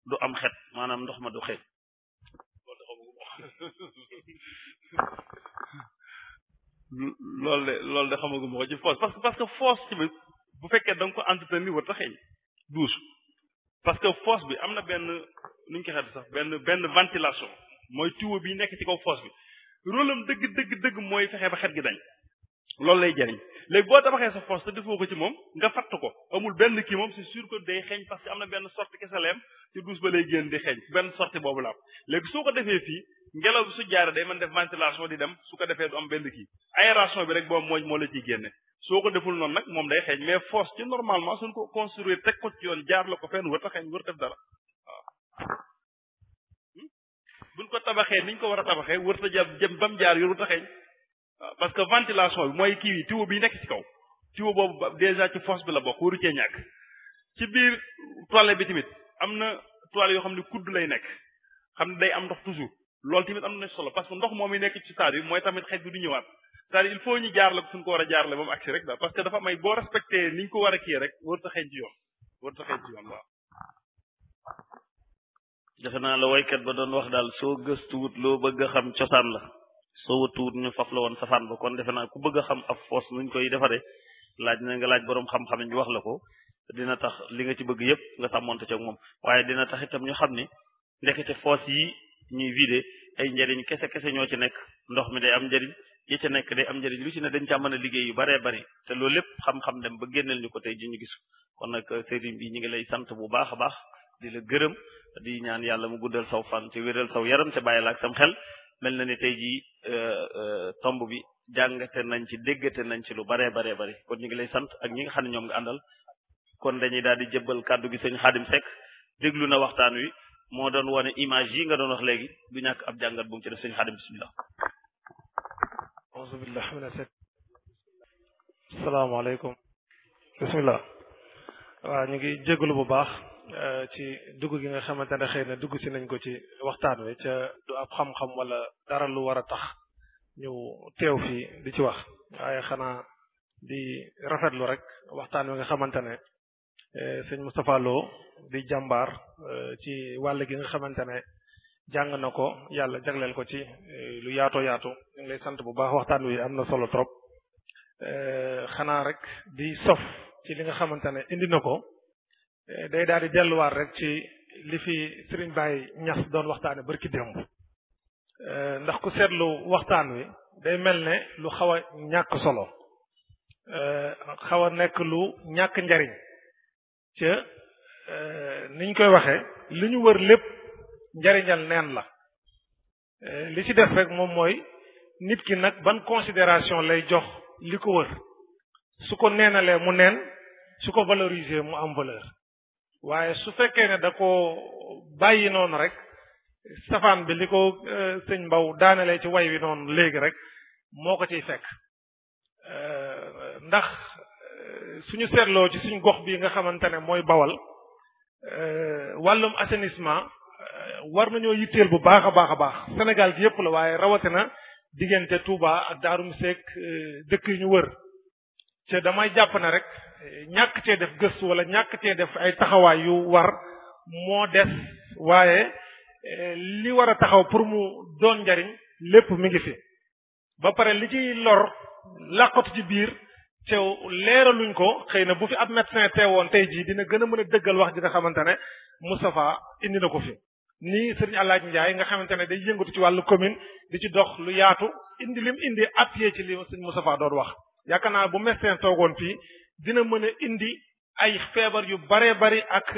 du am xet maanaam ndox ma du xeeñ. loolu de xamaguma ko ci foos parce que foos ci bi bu fekkee da nga ko entretenir war ta xeeñ douche parce que foos bi am na benn nu ñu ko xeet sax benn ventilation mooy tuyau bi nekk ci kaw foos bi rôle am dëgg mooy fexe ba xet gi dañ loolu lay jariñ léegi boo tabaxee sa foos te defoo ko ci moom nga fatt ko amul benn kii moom c'est sûr que day xeeñ parce que am na benn sortie kese leem ci douche ba lay génn di xeeñ benn sortie boobu la am léegi soo ko defee fii ngelaw bi su jaaree day mën def ventilation di dem su ko defee du am benn kii aération bi rek boobu moo la ciy génne soo ko deful noonu nag moom day xeeñ mais foos ci normalement suñ ko construire teg ko ci yoon jaar la ko fenn wër ta xeeñ wër def dara waaw buñ ko tabaxee niñ ko war a tabaxee wër ta jëm ba mu jaar yor wër ta xeeñ waaw parce que ventilation bi mooy kii yi tuyau bi nekk ci kaw tuyau boobu déjà ci fosse bi la bokk waru cee ñàkk ci biir toilette bi tamit am na toilette yoo xam ne kudd lay nekk xam ne day am ndox toujours loolu tamit am na solo parce que ndox moom yi nekk ci taar bi mooy tamit xeet bi du ñëwaat c'est-à-dire il faut ñu jaar la ko suñ ko war a jaarale ba mu agsi rek daal parce que dafa may boo respecté ni ñu ko war a kii rek waru ta xeeñ ci yoon waaw defe naa la waykat ba doon wax daal soo gëstuwut loo bëgg a xam cosaan la soo wëtuwut ñu faf la woon safaan ba kon defe naa ku bëgg a xam ab foos nuñ koy defaree laaj na nga laaj boroom xam-xam ñu wax la ko dina tax li nga ci bëgg yépp nga sàmmonte ci ak moom waaye dina tax itam ñu xam ni ndekete foos yi ñuy vider ay njëriñ kese ñoo ci nekk ndox mi day am njëriñ yi ci nekk day am njëriñ lu ci ne dañ caa mën a liggéey yu baree bari te loolu lépp xam-xam dem ba génneel ñu ko tey ji ñu gis kon nag sëriñ bi ñu ngi lay sant bu baax a baax di la gërëm di ñaan yàlla mu guddal saw fan te wéral saw yaram te bàyyi la ak sam xel mel na ni tey jii tomb bi jàngate nañ ci déggate nañ ci lu baree bari kon ñu ngi lay sant ak ñi nga xam ne ñoom nga àndal kon dañuy daal di jëbbal kàddu gi sëñ Xaadim Seck déglu na waxtaan wi moo doon wane image yi nga doon wax léegi du ñàkk ab jàngat bu mu ci def sëñ Xaadim bismillah auzubillahi mina shaytaan asalaamaaleykum bismillah waaw ñu ngi jégalu bu baax ci dugg gi nga xamante ne xëy na dugg si nañ ko ci waxtaan wi ca du ab xam-xam wala dara lu war a tax ñu teew fii di ci wax waaye xanaa di rafetlu rek waxtaan wi nga xamante ne sëñ Moustapha Lo di jàmbaar ci wàll gi nga xamante ne jàng na ko yàlla jagleel ko ci lu yaatoo yaatu ñu ngi lay sant bu baax waxtaan wi am na solo trop xanaa rek di sof ci li nga xamante ne indi na ko day daal di delluwaat rek ci li fi Serigne Baye Niass doon waxtaane barki démb ndax ku seetlu waxtaan wi day mel ne lu xaw a ñàkk solo xaw a nekk lu ñàkk njariñ ca niñ koy waxee li ñu wër lépp njariñal neen la li ci def rek moom mooy nit ki nag ban considération lay jox li ko wër su ko neenalee mu neen su ko valoriser mu am valeur waaye su fekkee ne da ko bàyyi noonu rek safaan bi li ko sëñ Mbaw daanelee ci way wi noonu léegi rek moo ko ciy fekk ndax suñu seetloo ci suñu gox bi nga xamante ne mooy Bawal wàllum assainissement war nañoo yitteel bu baax a baax Sénégal gi yëpp la waaye rawatina diggante Touba ak Daaru Museek dëkk yi ñu wër te damay jàpp ne rek ñàkk cee def gëstu wala ñàkk cee def ay taxawaay yu war moo des waaye li war a taxaw pour mu doon njariñ lépp mi ngi fi ba pare li ciy lor làqatu ci biir te leeraluñ ko xëy na bu fi ab médecin teewoon tey jii dina gën a mën a dëggal wax ji nga xamante ne Moustapha indi na ko fi nii sëriñ Alaaji Njaay nga xamante ne day yëngatu ci wàllu commune di ci dox lu yaatu indi lim indi appuyé ci li sëriñ Moustapha doon wax yaakaar naa bu médecin toogoon fii dina mën a indi ay feebar yu baree bari ak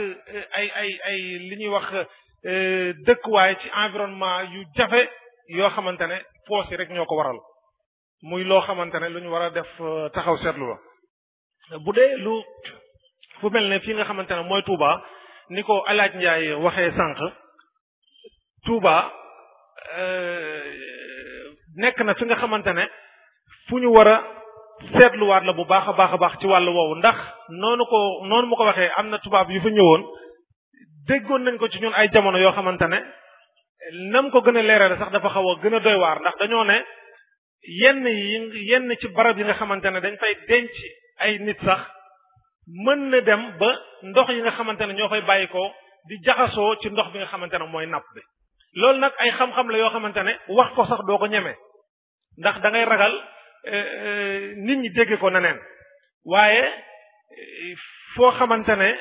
ay li ñuy wax dëkkuwaay ci environnement yu jafe yoo xamante ne foos yi rek ñoo ko waral muy loo xamante ne lu ñu war a def taxaw seetlu la bu dee lu fu mel ne fii nga xamante ne mooy Touba ni ko Alaaji Njaay waxee sànq Touba nekk na fi nga xamante ne fu ñu war a seetluwaat la bu baax a baax ci wàllu woowu ndax noonu mu ko waxee am na tubaab yu fa ñëwoon déggoon nañ ko ci ñun ay jamono yoo xamante ne nam ko gën a leerale sax dafa xaw a gën a doy waar ndax dañoo ne yenn ci barab yi nga xamante ne dañ fay denc ay nit sax mën na dem ba ndox yi nga xamante ne ñoo fay bàyyi ko di jaxasoo ci ndox bi nga xamante ne mooy napp bi loolu nag ay xam-xam la yoo xamante ne wax ko sax doo ko ñeme ndax da ngay ragal nit ñi dégg ko neneen waaye foo xamante ne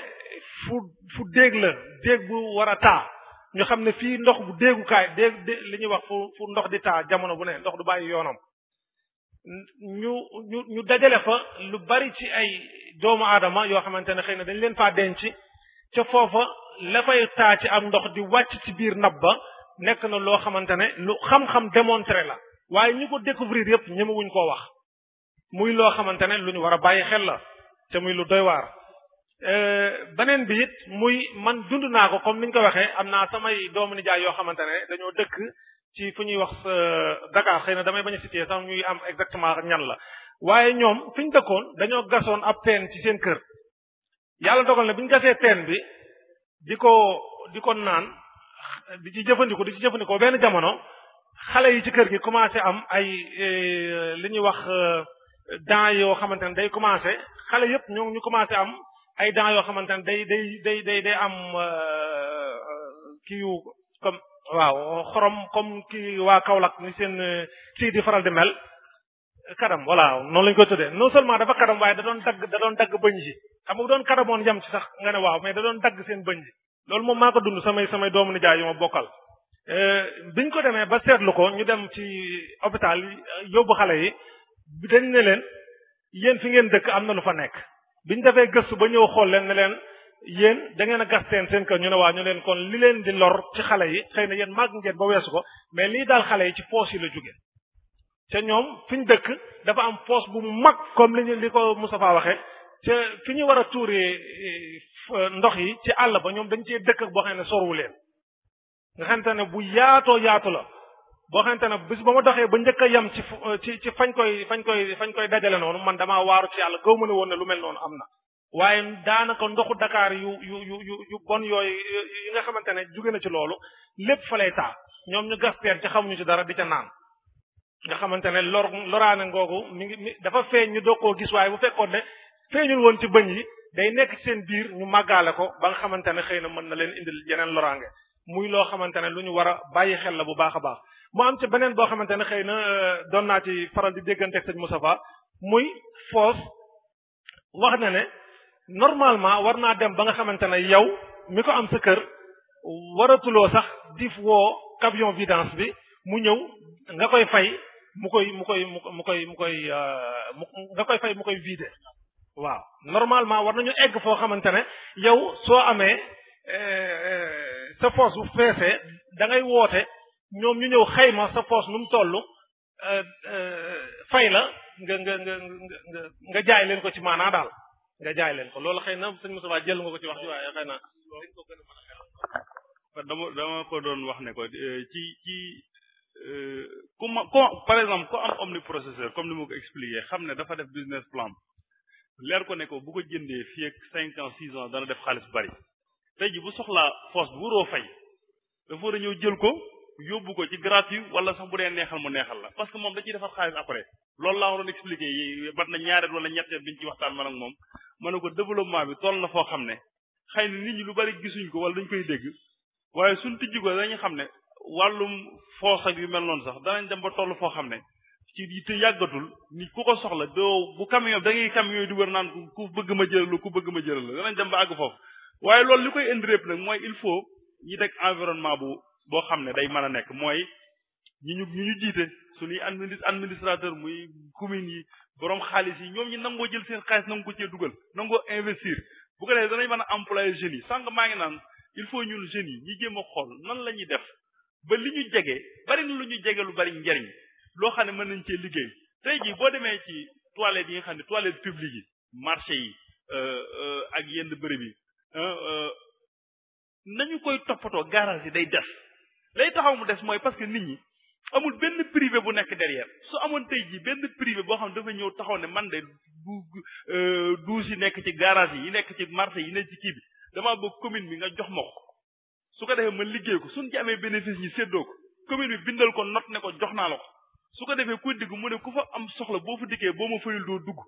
fu déeg la déeg bu war a taa ñu xam ne fii ndox bu déegukaay déeg li ñuy wax fu ndox di taa jamono bu ne ndox du bàyyi yoonam ñu dajale fa lu bari ci ay doomu aadama yoo xamante ne xëy na dañ leen faa denc ca foofa la fay taa ci am ndox di wàcc ci biir nab ba nekk na loo xamante ne lu xam-xam démontré la waaye ñi ko découvrir yépp ñemewuñ koo wax muy loo xamante ne lu ñu war a bàyyi xel la te muy lu doy waar beneen bi it muy man dund naa ko comme niñ ko waxee am naa samay doomu nijaay yoo xamante ne dañoo dëkk ci fu ñuy wax Dakar xëy na damay bañ a citer sax ñuy am exactement ñan la waaye ñoom fi ñu dëkkoon dañoo gasoon ab teen ci seen kër yàlla dogal na bi ñu gasee teen bi di ko naan di ci jëfandikoo benn jamono xale yi ci kër gi commencé am ay li ñuy wax dents yoo xamante ne day commencé xale yépp ñu commencé am ay dents yoo xamante ne day am kii yu comme waaw xorom comme kii waa Kaolack ni seen kii di faral di mel kadam voilà noonu lañu ko tuddee non seulement dafa kadam waaye da doon dagg bëñ yi xam nga doon kadamoon yam ci sax nga ne waaw mais da doon dagg seen bëñ yi loolu moom maa ko dund samay doomu nijaay yu ma bokkal biñ ko demee ba seetlu ko ñu dem ci hôpital yóbbu xale yi dañ ne leen yéen fi ngeen dëkk am na lu fa nekk biñ defee gëstu ba ñëw xool leen ne leen yéen da ngeen a gas seen kër ñu ne waa ñu leen kon li leen di lor ci xale yi xëy na yéen màgg ngeen ba weesu ko mais lii daal xale yi ci poos yi la jóge te ñoom fi ñu dëkk dafa am poos bu mag comme li ko Moustapha waxee te fi ñu war a tuuree ndox yi ci àll ba ñoom dañ cee dëkk boo xam ne sorwu leen nga xamante ne bu yaatoo yaatu la boo xamante ne bis ba ma doxee ba njëkk a yem ci fañ koy dajale noonu man damaa waaru ci yàlla gaw ma ne woon ne lu mel noonu am na waaye daanaka ndoxu Dakar yu bon yooyu yi nga xamante ne jóge na ci loolu lépp fa lay taa ñoom ñu gas teen ci xamuñu ci dara di ca naan nga xamante ne loraane ngoogu mi dafa feeñ ñu doog koo gis waaye bu fekkoon ne feeñul woon ci bëñ yi day nekk ci seen biir ñu màggaale ko ba nga xamante ne xëy na mën na leen indil yeneen loraange muy loo xamante ne lu ñu war a bàyyi xel la bu baax a baax mu am ci beneen boo xamante ne xëy na doon naa ci faral di déggante ak sëñ Moustapha muy foos wax na ne normalement war naa dem ba nga xamante ne yow mi ko am sa kër waratuloo sax di woo camion vidange bi mu ñëw nga koy fay mu koy vider waaw normalement war nañu egg foo xamante ne yow soo amee sa foos bu feesee da ngay woote ñoom ñu ñëw xayma sa foos nu mu toll fay la nga jaay leen ko ci maanaa daal nga jaay leen ko loolu xëy na sëñ Moussa jël nga ko ci wax ci waaye xëy na dama ko doon wax ne ko ci par exemple ko am omniprocesseur comme ni ma ko expliqué xam ne dafa def business plan leer ko ne ko bu ko jëndee fii ak 5 ans 6 ans dana def xaalis bu bari tey ji bu soxlaa force bi waroo fay dafa war a ñëw jël ko yóbbu ko ci gratuit wala sax bu dee neexal mu neexal la parce que moom da ciy defar xaalis après loolu laa waroon expliqué yi bat na ñaareel wala ñetteel biñ ci waxtaan man ak moom ma ne ko développement bi toll na foo xam ne xëy na nit ñi lu bari gisuñ ko wala dañ koy dégg waaye suñ tijji ko dañu xam ne wàllum foos ak yu mel noonu sax danañ dem ba toll foo xam ne ci te yàggatul ni ku ko soxla doo bu camion da ngay camion yi di wër naan ku bëgg ma jëral la danañ dem ba àgg foofu waaye loolu li koy indi répp nag mooy il faut ñi teg environnement boo xam ne day mën a nekk mooy ñu jiite suñuy administrateur muy commune yi borom xaalis yi ñoom ñi nangoo jël seen xaalis nangu ko cee dugal nangoo investir bu ko defee danañ mën a employer jeunes yi sànq maa ngi naan il faut ñun jeunes yi ñi jéem a xool nan la ñuy def ba li ñu jege bari na lu ñu jege lu bari njariñ loo xam ne mën nañ cee liggéey tey jii boo demee ci toilettes yi nga xam ne toilettes publiques yi marché yi ak yenn bërëb yi nañu koy toppatoo garage yi day des lay taxaw mu des mooy parce que nit ñi amul benn privé bu nekk derrière su amoon tey jii benn privé boo xam ne dafa ñëw taxaw ne man de douze yi nekk ci garage yi nekk ci marché yi nekk ci kii bi damaa bëgg commune bi nga jox ma ko su ko defee ma liggéey ko suñ ci amee bénéfice ñi séddoo ko commune bi bindal ko note ne ko jox naa la ko su ko defee ku digg mu ne ku fa am soxla boo fa dikkee boo ma fayul doo dugg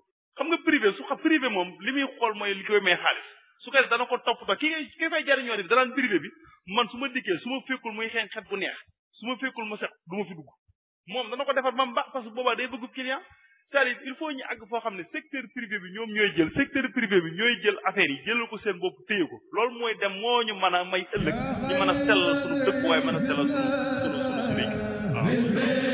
xam nga privé moom li muy xool mooy li koy may xaalis su ko dana ko toppatoo ki fay jariñoo bi danaan privé bi man su ma dikkee su ma fekkul muy xeeñ xet bu neex su ma fekkul mu set du ma fi dugg moom dana ko defar ba mu baax parce que boobaa day bëgg client c'est-à-dire il faut ñu àgg foo xam ne secteur privé bi ñoom ñooy jël affaire yi jëlal ko seen bopp téye ko loolu mooy dem moo ñu mën a may ëllëg ñu mën a sellal sunu dëkk waaye mën a sellal sunu waaw